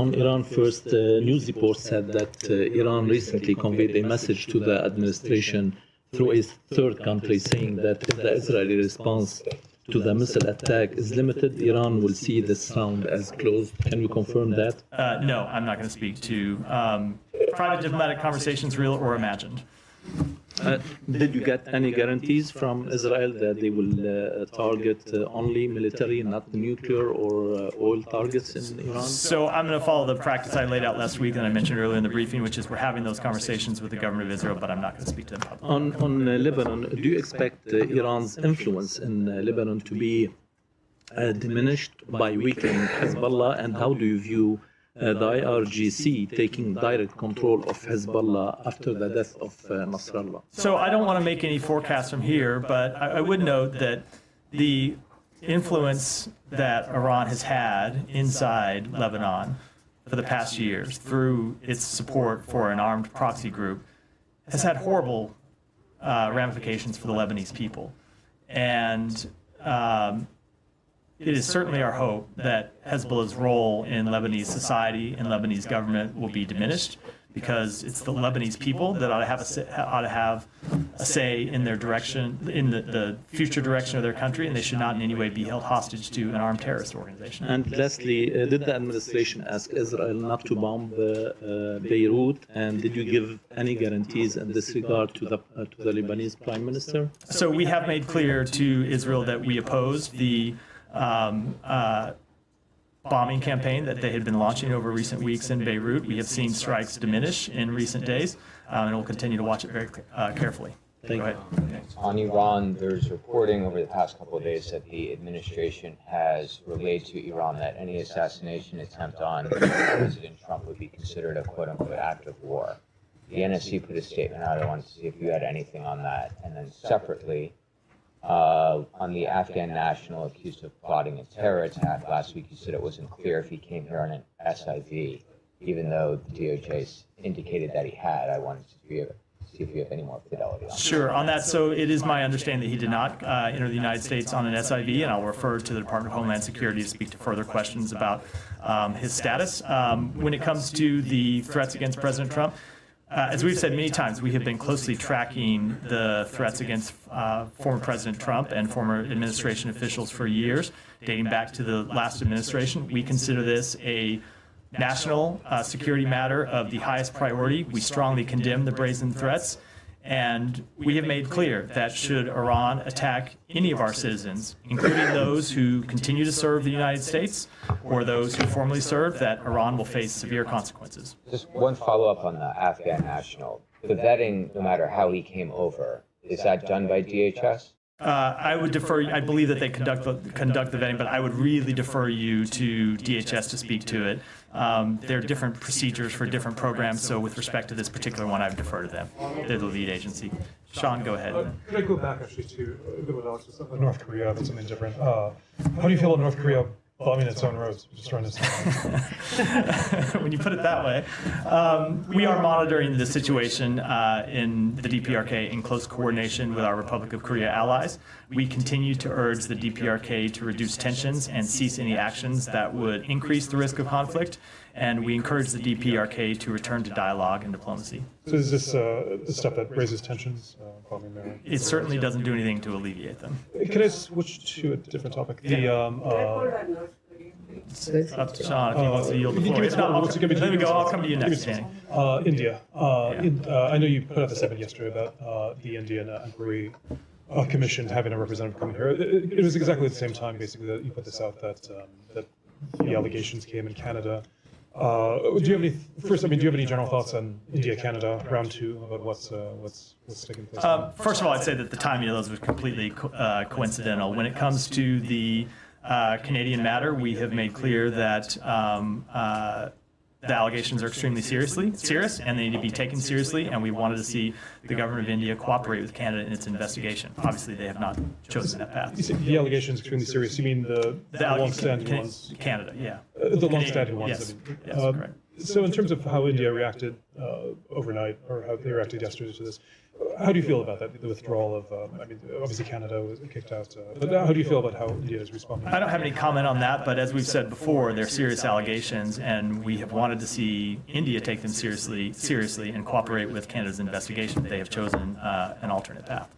[SPEAKER 11] On Iran first, news reports said that Iran recently conveyed a message to the administration through a third country saying that if the Israeli response to the missile attack is limited, Iran will see this round as closed. Can you confirm that?
[SPEAKER 1] No, I'm not going to speak to private diplomatic conversations, real or imagined.
[SPEAKER 11] Did you get any guarantees from Israel that they will target only military, not nuclear or oil targets in Iran?
[SPEAKER 1] So I'm going to follow the practice I laid out last week and I mentioned earlier in the briefing, which is we're having those conversations with the government of Israel, but I'm not going to speak to them publicly.
[SPEAKER 11] On Lebanon, do you expect Iran's influence in Lebanon to be diminished by weakening Hezbollah, and how do you view the IRGC taking direct control of Hezbollah after the death of Nasrallah?
[SPEAKER 1] So I don't want to make any forecasts from here, but I would note that the influence that Iran has had inside Lebanon for the past years through its support for an armed proxy group has had horrible ramifications for the Lebanese people. And it is certainly our hope that Hezbollah's role in Lebanese society and Lebanese government will be diminished, because it's the Lebanese people that ought to have a say in their direction, in the future direction of their country, and they should not in any way be held hostage to an armed terrorist organization.
[SPEAKER 11] And lastly, did the administration ask Israel not to bomb Beirut, and did you give any guarantees in this regard to the Lebanese Prime Minister?
[SPEAKER 1] So we have made clear to Israel that we oppose the bombing campaign that they had been launching over recent weeks in Beirut. We have seen strikes diminish in recent days, and we'll continue to watch it very carefully. Go ahead.
[SPEAKER 12] On Iran, there's reporting over the past couple of days that the administration has relayed to Iran that any assassination attempt on President Trump would be considered a quote-unquote act of war. The NSC put a statement out. I wanted to see if you had anything on that. And then separately, on the Afghan national accused of plotting a terror attack, last week you said it wasn't clear if he came here on an SIV, even though the DOJ indicated that he had. I wanted to see if you have any more fidelity on that.
[SPEAKER 1] Sure, on that, so it is my understanding that he did not enter the United States on an SIV, and I'll refer to the Department of Homeland Security to speak to further questions about his status. When it comes to the threats against President Trump, as we've said many times, we have been closely tracking the threats against former President Trump and former administration officials for years, dating back to the last administration. We consider this a national security matter of the highest priority. We strongly condemn the brazen threats, and we have made clear that should Iran attack any of our citizens, including those who continue to serve the United States or those who formerly served, that Iran will face severe consequences.
[SPEAKER 12] Just one follow-up on the Afghan national. The vetting, no matter how he came over, is that done by DHS?
[SPEAKER 1] I would defer. I believe that they conduct the vetting, but I would really defer you to DHS to speak to it. There are different procedures for different programs, so with respect to this particular one, I would defer to them. They're the lead agency. Sean, go ahead.
[SPEAKER 3] Could I go back actually to Alex, North Korea? That's something different. How do you feel about North Korea bombing its own roads? Just trying to.
[SPEAKER 1] When you put it that way, we are monitoring the situation in the DPRK in close coordination with our Republic of Korea allies. We continue to urge the DPRK to reduce tensions and cease any actions that would increase the risk of conflict, and we encourage the DPRK to return to dialogue and diplomacy.
[SPEAKER 3] So is this stuff that raises tensions? Bombing there?
[SPEAKER 1] It certainly doesn't do anything to alleviate them.
[SPEAKER 3] Can I switch to a different topic?
[SPEAKER 1] It's up to Sean if he wants to yield the floor. If not, there we go. I'll come to you next, Danny.
[SPEAKER 3] India. I know you put out the statement yesterday about the Indian Inquiry Commission having a representative coming here. It was exactly at the same time, basically, that you put this out, that the allegations came in Canada. Do you have any? First, do you have any general thoughts on India-Canada round two about what's taking place?
[SPEAKER 1] First of all, I'd say that the timing of those was completely coincidental. When it comes to the Canadian matter, we have made clear that the allegations are extremely serious, and they need to be taken seriously, and we wanted to see the government of India cooperate with Canada in its investigation. Obviously, they have not chosen that path.
[SPEAKER 3] You say the allegations extremely serious. You mean the long-standing ones?
[SPEAKER 1] Canada, yeah.
[SPEAKER 3] The long-standing ones.
[SPEAKER 1] Yes, yes, correct.
[SPEAKER 3] So in terms of how India reacted overnight, or how they reacted yesterday to this, how do you feel about that, the withdrawal of, obviously Canada was kicked out, but how do you feel about how India is responding?
[SPEAKER 1] I don't have any comment on that, but as we've said before, they're serious allegations, and we have wanted to see India take them seriously, and cooperate with Canada's investigation. They have chosen an alternate path.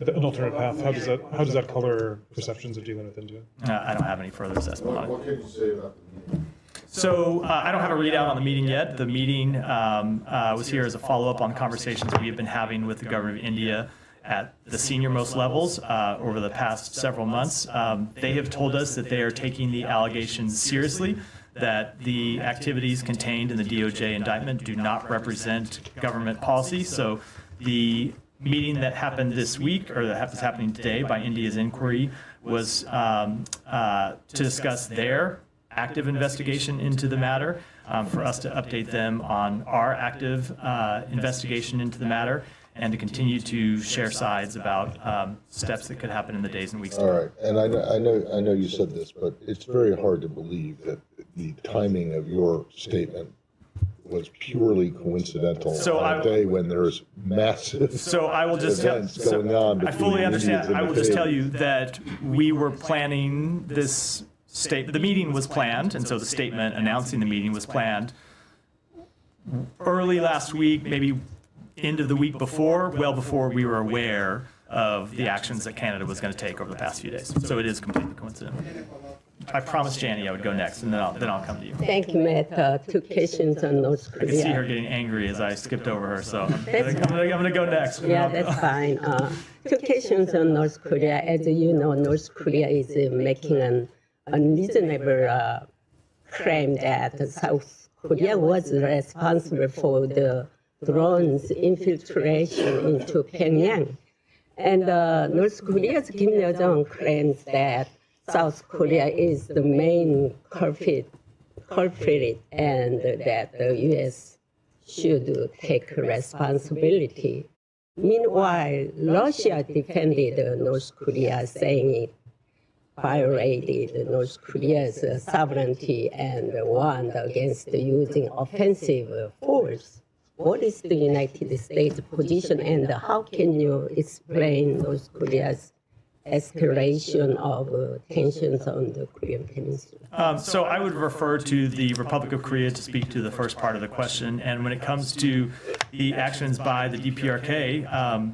[SPEAKER 3] an alternate path. How does that color perceptions of dealing with India?
[SPEAKER 1] I don't have any further assessment on it.
[SPEAKER 2] What can you say about the meeting?
[SPEAKER 1] So I don't have a readout on the meeting yet. The meeting was here as a follow-up on conversations we have been having with the government of India at the senior-most levels over the past several months. They have told us that they are taking the allegations seriously, that the activities contained in the DOJ indictment do not represent government policy. So the meeting that happened this week, or that is happening today by India's inquiry, was to discuss their active investigation into the matter, for us to update them on our active investigation into the matter, and to continue to share sides about steps that could happen in the days and weeks to
[SPEAKER 2] All
[SPEAKER 1] come.
[SPEAKER 2] right, and I know you said this, but it's very hard to believe that the timing of your statement was purely coincidental on a day when there's massive events going on.
[SPEAKER 1] I fully
[SPEAKER 2] between
[SPEAKER 1] understand.
[SPEAKER 2] Indians and
[SPEAKER 1] I will
[SPEAKER 2] the
[SPEAKER 1] just tell
[SPEAKER 2] Canadians.
[SPEAKER 1] you that we were planning this the meeting was planned, and so the statement announcing the meeting was planned early last week, maybe end of the week before, well before we were aware of the actions that Canada was going to take over the past few days. So it is completely coincidental. I promised Janie I would go next, and then I'll come to you.
[SPEAKER 13] Thank you, Matt. Two questions on North
[SPEAKER 1] I can see her
[SPEAKER 13] Korea.
[SPEAKER 1] getting angry as I skipped over her, so I'm going to go next.
[SPEAKER 13] Yeah, that's fine. Two questions on North Korea. As you know, North Korea is making an unreasonable claim that South Korea was responsible for the drones infiltration into Pyongyang. And North Korea's Kim Yo-jong claims that South Korea is the main culprit and that the U.S. should take responsibility. Meanwhile, Russia defended North Korea, saying it violated North Korea's sovereignty and warned against using offensive force. What is the United States position, and how can you explain North Korea's escalation of tensions on the Korean Peninsula?
[SPEAKER 1] So I would refer to the Republic of Korea to speak to the first part of the question. And when it comes to the actions by the DPRK,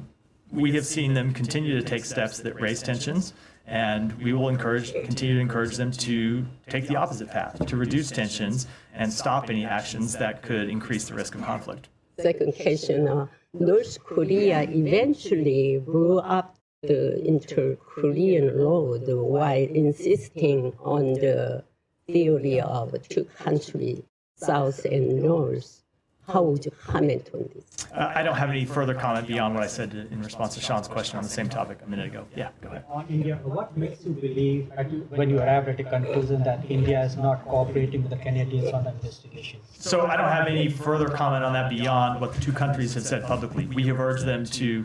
[SPEAKER 1] we have seen them continue to take steps that raise tensions, and we will continue to encourage them to take the opposite path, to reduce tensions and stop any actions that could increase the risk of conflict.
[SPEAKER 13] Second question, North Korea eventually blew up the inter-Korean road while insisting on the theory of two countries, South and North. How would you comment on this?
[SPEAKER 1] I don't have any further comment beyond what I said in response to Sean's question on the same topic a minute ago. Yeah, go ahead.
[SPEAKER 14] On India, what makes you believe, when you arrived at a conclusion that India is not cooperating with the Canadians on the investigation?
[SPEAKER 1] So I don't have any further comment on that beyond what the two countries have said publicly. We have urged them to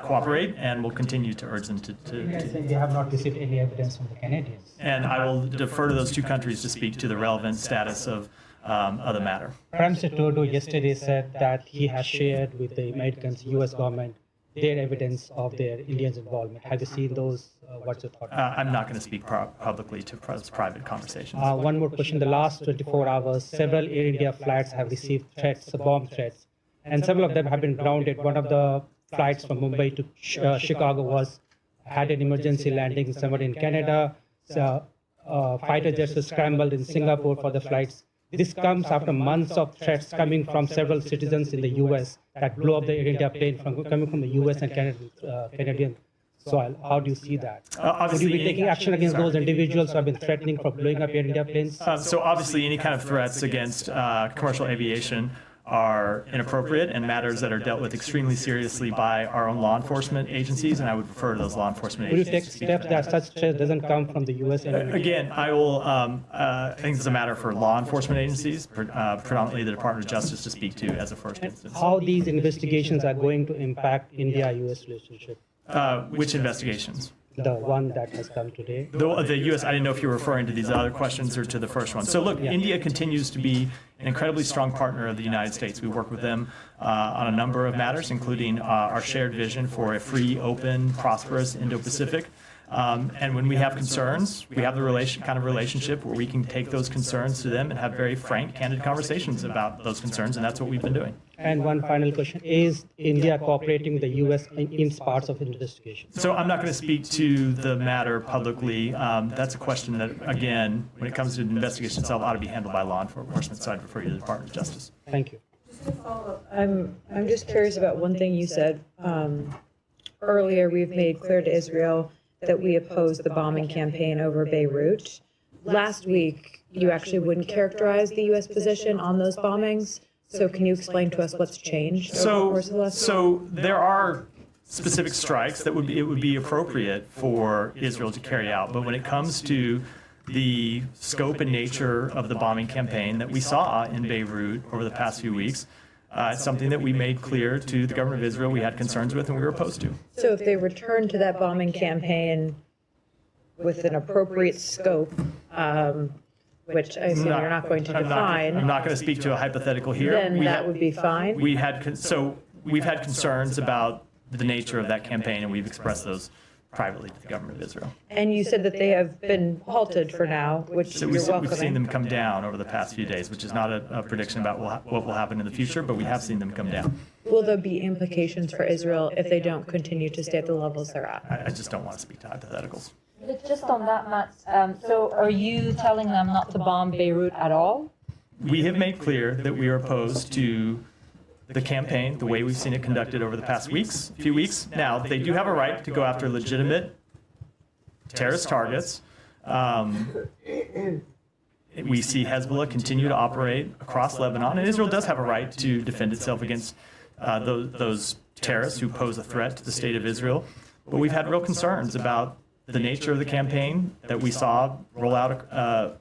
[SPEAKER 1] cooperate, and will continue to urge them to.
[SPEAKER 14] They have not received any evidence from the Canadians.
[SPEAKER 1] And I will defer to those two countries to speak to the relevant status of the matter.
[SPEAKER 14] Prime Minister Trudeau yesterday said that he has shared with the Americans, U.S. government, their evidence of their Indians' involvement. Have you seen those? What's your thought?
[SPEAKER 1] I'm not going to speak publicly to private conversations.
[SPEAKER 14] One more question. The last 24 hours, several Air India flights have received threats, bomb threats, and several of them have been grounded. One of the flights from Mumbai to Chicago had an emergency landing somewhere in Canada. Fighter jets were scrambled in Singapore for the flights. This comes after months of threats coming from several citizens in the U.S. that blew up the Air India plane coming from the U.S. and Canadian soil. How do you see that? Would you be taking action against those individuals who have been threatening for blowing up Air India planes?
[SPEAKER 1] So obviously any kind of threats against commercial aviation are inappropriate and matters that are dealt with extremely seriously by our own law enforcement agencies, and I would refer to those law enforcement
[SPEAKER 14] Will you
[SPEAKER 1] agencies.
[SPEAKER 14] take steps that such threat doesn't come from the U.S.?
[SPEAKER 1] Again, I will, I think it's a matter for law enforcement agencies, predominantly the Department of Justice, to speak to as a first instance.
[SPEAKER 14] How these investigations are going to impact India-U.S. relationship?
[SPEAKER 1] Which investigations?
[SPEAKER 14] The one that has come today.
[SPEAKER 1] The U.S., I didn't know if you were referring to these other questions or to the first one. So look, India continues to be an incredibly strong partner of the United States. We work with them on a number of matters, including our shared vision for a free, open, prosperous Indo-Pacific. And when we have concerns, we have the relationship where we can take those concerns to them and have very frank, candid conversations about those concerns, and that's what we've been doing.
[SPEAKER 14] And one final question, is India cooperating with the US in parts of investigation?
[SPEAKER 1] So I'm not going to speak to the matter publicly. That's a question that, again, when it comes to the investigation itself, ought to be handled by law enforcement, so I'd refer you to the Department of Justice.
[SPEAKER 14] Thank you.
[SPEAKER 6] I'm just curious about one thing you said. Earlier, we've made clear to Israel that we oppose the bombing campaign over Beirut. Last week, you actually wouldn't characterize the U.S. position on those bombings. So can you explain to us what's changed over the course of the last week?
[SPEAKER 1] So there are specific strikes that it would be appropriate for Israel to carry out. But when it comes to the scope and nature of the bombing campaign that we saw in Beirut over the past few weeks, it's something that we made clear to the government of Israel we had concerns with and we were opposed to.
[SPEAKER 6] So if they return to that bombing campaign with an appropriate scope, which I assume you're not going to define.
[SPEAKER 1] I'm not going to speak to a hypothetical here.
[SPEAKER 6] Then that would be fine?
[SPEAKER 1] We've had concerns about the nature of that campaign, and we've expressed those privately to the government of Israel.
[SPEAKER 6] And you said that they have been halted for now, which
[SPEAKER 1] So
[SPEAKER 6] you're welcoming.
[SPEAKER 1] we've seen them come down over the past few days, which is not a prediction about what will happen in the future, but we have seen them come down.
[SPEAKER 6] Will there be implications for Israel if they don't continue to stay at the levels they're at?
[SPEAKER 1] I just don't want to speak to hypotheticals.
[SPEAKER 4] But just on that, Matt, so are you telling them not to bomb Beirut at all?
[SPEAKER 1] We have made clear that we are opposed to the campaign, the way we've seen it conducted over the past few weeks. Now, they do have a right to go after legitimate terrorist targets. We see Hezbollah continue to operate across Lebanon, and Israel does have a right to defend itself against those terrorists who pose a threat to the state of Israel. But we've had real concerns about the nature of the campaign that we saw roll out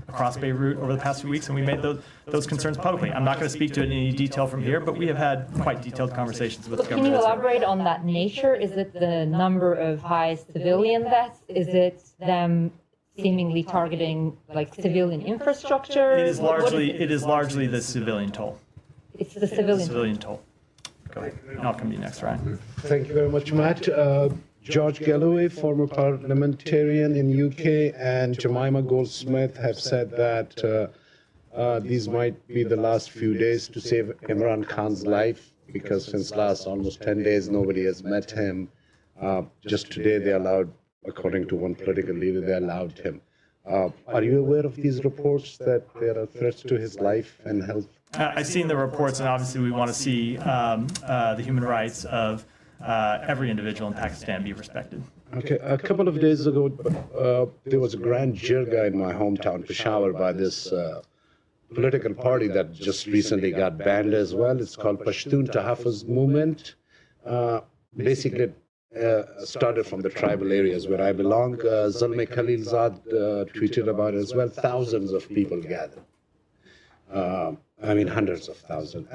[SPEAKER 1] across Beirut over the past few weeks, and we made those concerns publicly. I'm not going to speak to it in any detail from here, but we have had quite detailed conversations with the government.
[SPEAKER 4] Can you elaborate on that nature? Is it the number of high civilian deaths? Is it them seemingly targeting like civilian infrastructure?
[SPEAKER 1] It is largely the civilian toll.
[SPEAKER 4] It's the civilian
[SPEAKER 1] toll. Go ahead. I'll come to you next, Ryan.
[SPEAKER 15] Thank you very much, Matt. George Galloway, former parliamentarian in UK, and Jemima Goldsmith have said that these might be the last few days to save Imran Khan's life, because since last almost 10 days, nobody has met him. Just today, they allowed, according to one political leader, they allowed him. Are you aware of these reports that there are threats to his life and health?
[SPEAKER 1] I've seen the reports, and obviously we want to see the human rights of every individual in Pakistan be respected.
[SPEAKER 15] Okay, a couple of days ago, there was a grand jirga in my hometown, Peshawar, by this political party that just recently got banned as well. It's called Pashtun Tahaffuz Movement. Basically, started from the tribal areas where I belong. Zalmay Khalilzad tweeted about it as well. Thousands of people gathered. Hundreds of thousands.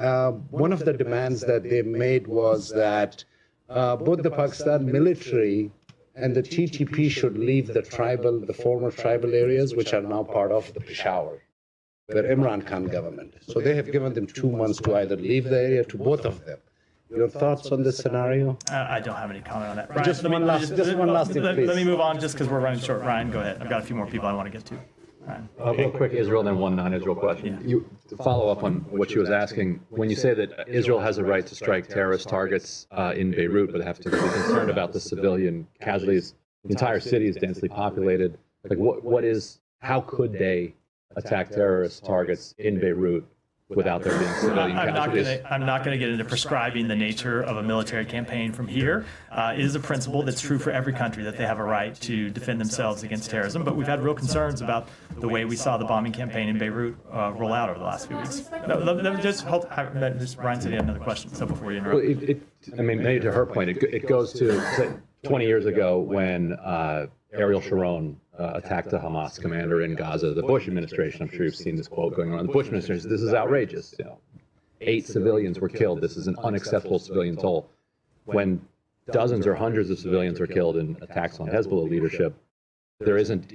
[SPEAKER 15] One of the demands that they made was that both the Pakistan military and the TTP should leave the former tribal areas, which are now part of the Peshawar, where Imran Khan government is. So they have given them 2 months to either leave the area, to both of them. Your thoughts on this scenario?
[SPEAKER 1] I don't have any comment on that. Ryan,
[SPEAKER 15] Just one last thing, please.
[SPEAKER 1] Let me move on just because we're running short. Ryan, go ahead. I've got a few more people I want to get to.
[SPEAKER 9] Real quick, Israel, then one non-Israel question. To follow up on what she was asking, when you say that Israel has a right to strike terrorist targets in Beirut, but have to be concerned about the civilian casualties, the entire city is densely populated. Like, how could they attack terrorist targets in Beirut without there being civilian casualties?
[SPEAKER 1] I'm not going to get into prescribing the nature of a military campaign from here. It is a principle that's true for every country that they have a right to defend themselves against terrorism, but we've had real concerns about the way we saw the bombing campaign in Beirut roll out over the last few weeks. Ryan said he had another question, so before you interrupt.
[SPEAKER 9] Well, maybe to her point, it goes to 20 years ago when Ariel Sharon attacked a Hamas commander in Gaza. The Bush administration, I'm sure you've seen this quote going around. The Bush administration said, this is outrageous. 8 civilians were killed. This is an unacceptable civilian toll. When dozens or hundreds of civilians are killed in attacks on Hezbollah leadership, there isn't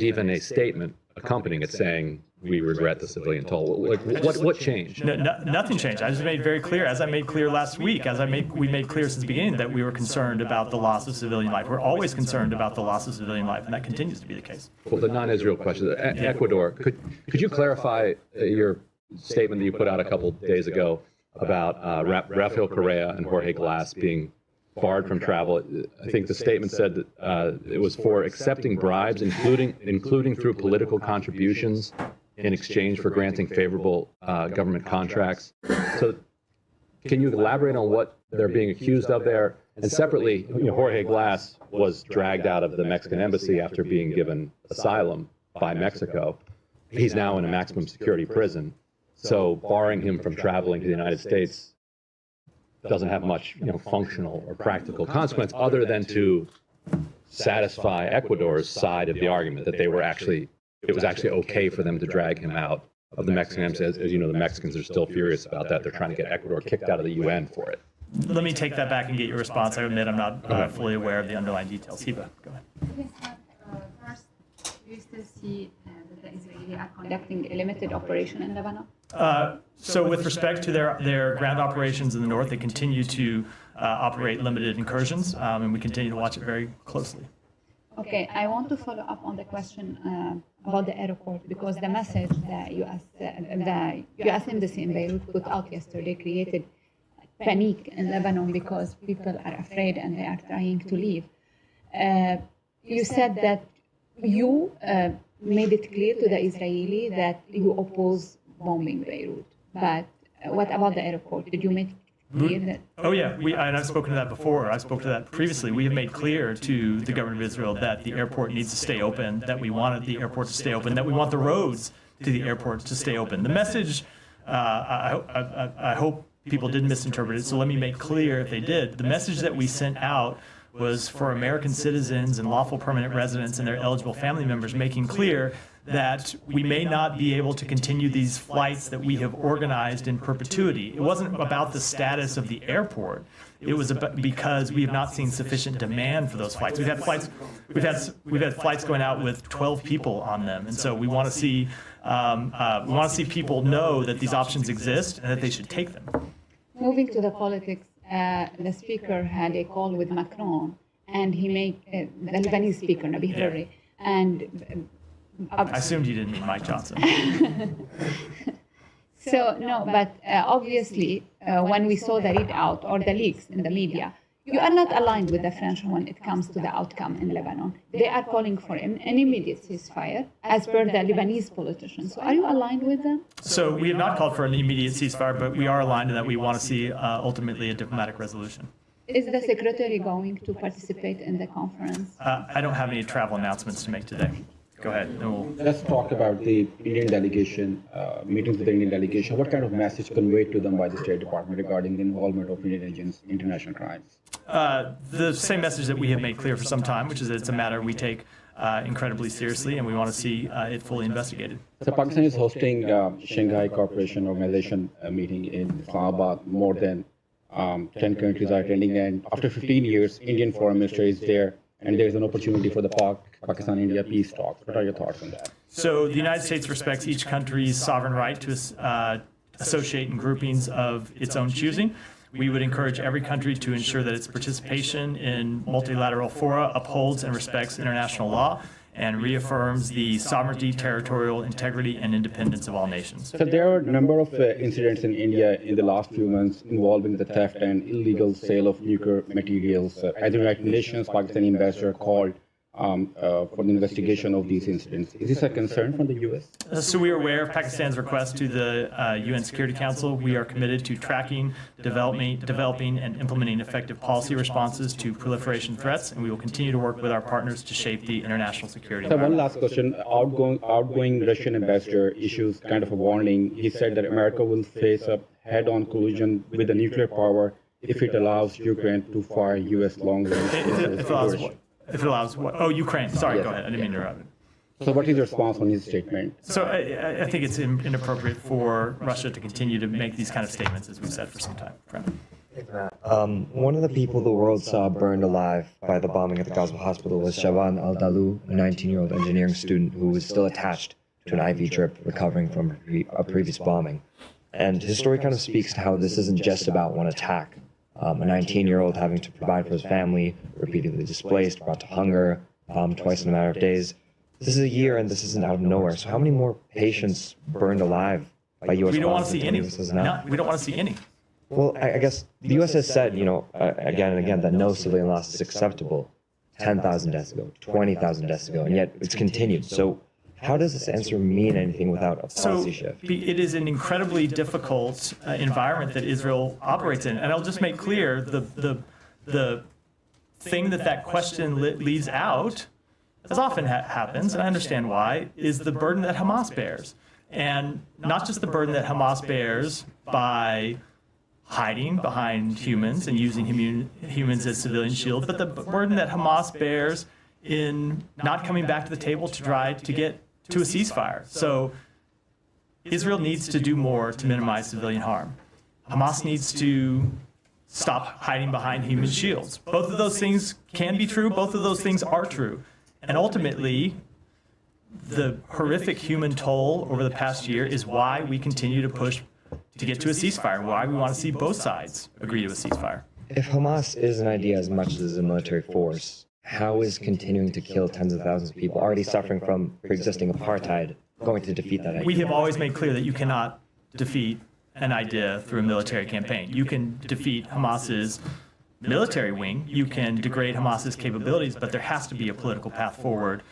[SPEAKER 9] even a statement accompanying it saying we regret the civilian toll. Like, what changed?
[SPEAKER 1] Nothing changed. I just made very clear, as I made clear last week, we made clear since the beginning that we were concerned about the loss of civilian life. We're always concerned about the loss of civilian life, and that continues to be the case.
[SPEAKER 9] Well, the non-Israel question, Ecuador, could you clarify your statement that you put out a couple days ago about Rafael Correa and Jorge Glass being barred from travel? I think the statement said that it was for accepting bribes, including through political contributions in exchange for granting favorable government contracts. So can you elaborate on what they're being accused of there? And separately, Jorge Glass was dragged out of the Mexican embassy after being given asylum by Mexico. He's now in a maximum security prison. So barring him from traveling to the United States doesn't have much, functional or practical consequence other than to satisfy Ecuador's side of the argument that it was actually okay for them to drag him out of the Mexican embassy. As you know, the Mexicans are still furious about that. They're trying to get Ecuador kicked out of the UN for it.
[SPEAKER 1] Let me take that back and get your response. I admit I'm not fully aware of the underlying details. Hiba, go ahead.
[SPEAKER 16] Yes, first, do you still see that the Israelis are conducting a limited operation in Lebanon?
[SPEAKER 1] So with respect to their ground operations in the north, they continue to operate limited incursions, and we continue to watch it very closely.
[SPEAKER 16] Okay, I want to follow up on the question about the airport, because the message the U.S. Embassy in Beirut put out yesterday created panic in Lebanon because people are afraid and they are trying to leave. You said that you made it clear to the Israeli that you oppose bombing Beirut, but what about the airport? Did you make clear that?
[SPEAKER 1] Oh yeah, and I've spoken to that before. I spoke to that previously. We have made clear to the government of Israel that the airport needs to stay open, that we wanted the airport to stay open, that we want the roads to the airport to stay open. The message, I hope people didn't misinterpret it, so let me make clear if they did. The message that we sent out was for American citizens and lawful permanent residents and their eligible family members, making clear that we may not be able to continue these flights that we have organized in perpetuity. It wasn't about the status of the airport. It was because we have not seen sufficient demand for those flights. We've had flights going out with 12 people on them, and so we want to see people know that these options exist and that they should take them.
[SPEAKER 16] Moving to the politics, the speaker had a call with Macron, and he made the Lebanese speaker, Nabi Hariri, and
[SPEAKER 1] I assumed you didn't mean Mike Johnson.
[SPEAKER 16] So, no, but obviously, when we saw the readout or the leaks in the media, you are not aligned with the French when it comes to the outcome in Lebanon. They are calling for an immediate ceasefire, as per the Lebanese politicians. So are you aligned with them?
[SPEAKER 1] So we have not called for an immediate ceasefire, but we are aligned in that we want to see ultimately a diplomatic resolution.
[SPEAKER 16] Is the secretary going to participate in the conference?
[SPEAKER 1] I don't have any travel announcements to make today. Go ahead.
[SPEAKER 17] Let's talk about the Indian delegation, meetings with the Indian delegation. What kind of message conveyed to them by the State Department regarding the involvement of Indian agents in international crimes?
[SPEAKER 1] The same message that we have made clear for some time, which is that it's a matter we take incredibly seriously, and we want to see it fully investigated.
[SPEAKER 17] So Pakistan is hosting Shanghai Cooperation Organization meeting in Islamabad. More than 10 countries are attending, and after 15 years, Indian Foreign Minister is there, and there is an opportunity for the Pakistan-India peace talks. What are your thoughts on that?
[SPEAKER 1] So the United States respects each country's sovereign right to associate in groupings of its own choosing. We would encourage every country to ensure that its participation in multilateral fora upholds and respects international law and reaffirms the sovereignty, territorial integrity, and independence of all nations.
[SPEAKER 17] So there are a number of incidents in India in the last few months involving the theft and illegal sale of nuclear materials. As the United Nations, Pakistani ambassador called for the investigation of these incidents. Is this a concern from the U.S.?
[SPEAKER 1] So we are aware of Pakistan's request to the UN Security Council. We are committed to tracking, developing, and implementing effective policy responses to proliferation threats, and we will continue to work with our partners to shape the international security
[SPEAKER 17] So
[SPEAKER 1] environment.
[SPEAKER 17] one last question. Outgoing Russian ambassador issues kind of a warning. He said that America will face a head-on collision with the nuclear power if it allows Ukraine to fire U.S. long-range missiles.
[SPEAKER 1] If it allows what? Oh, Ukraine. Sorry, go ahead. I didn't mean to interrupt.
[SPEAKER 17] So what is your response on his statement?
[SPEAKER 1] So I think it's inappropriate for Russia to continue to make these kind of statements, as we've said for some time.
[SPEAKER 18] One of the people the world saw burned alive by the bombing at the Gaza hospital was Shaban Al-Dalu, a 19-year-old engineering student who was still attached to an IV drip recovering from a previous bombing. And his story kind of speaks to how this isn't just about one attack. A 19-year-old having to provide for his family, repeatedly displaced, brought to hunger, bombed twice in a matter of days. This is a year and this isn't out of nowhere. So how many more patients burned alive by U.S.
[SPEAKER 1] We don't want to
[SPEAKER 18] bombs
[SPEAKER 1] see
[SPEAKER 18] until
[SPEAKER 1] any.
[SPEAKER 18] this is now?
[SPEAKER 1] No, we don't want to see any.
[SPEAKER 18] Well, I guess the U.S. has said, again and again, that no civilian loss is acceptable 10,000 deaths ago, 20,000 deaths ago, and yet it's continued. So how does this answer mean anything without a policy shift?
[SPEAKER 1] It is an incredibly difficult environment that Israel operates in. And I'll just make clear the thing that question leaves out, as often happens, and I understand why, is the burden that Hamas bears. And not just the burden that Hamas bears by hiding behind humans and using humans as civilian shields, but the burden that Hamas bears in not coming back to the table to try to get to a ceasefire. So Israel needs to do more to minimize civilian harm. Hamas needs to stop hiding behind human shields. Both of those things can be true. Both of those things are true. And ultimately, the horrific human toll over the past year is why we continue to push to get to a ceasefire, why we want to see both sides agree to a ceasefire.
[SPEAKER 18] If Hamas is an idea as much as a military force, how is continuing to kill tens of thousands of people already suffering from pre-existing apartheid going to defeat that idea?
[SPEAKER 1] We have always made clear that you cannot defeat an idea through a military campaign. You can defeat Hamas's military wing, you can degrade Hamas's capabilities, but there has to be a political path forward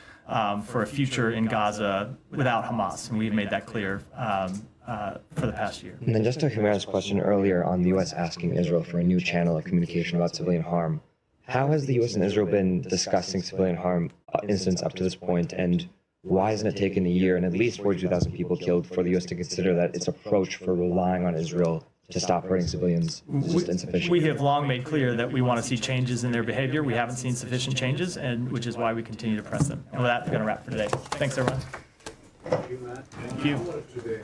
[SPEAKER 1] for a future in Gaza without Hamas, and we've made that clear for the past year.
[SPEAKER 18] And then just to Humera's question earlier on the U.S. asking Israel for a new channel of communication about civilian harm, how has the U.S. and Israel been discussing civilian harm incidents up to this point, and why hasn't it taken a year and at least 42,000 people killed for the U.S. to consider that its approach for relying on Israel to stop hurting civilians is just insufficient?
[SPEAKER 1] We have long made clear that we want to see changes in their behavior. We haven't seen sufficient changes, and which is why we continue to press them. And with that, we're going to wrap for today. Thanks, everyone.
[SPEAKER 15] Thank you, Matt.
[SPEAKER 1] Thank you.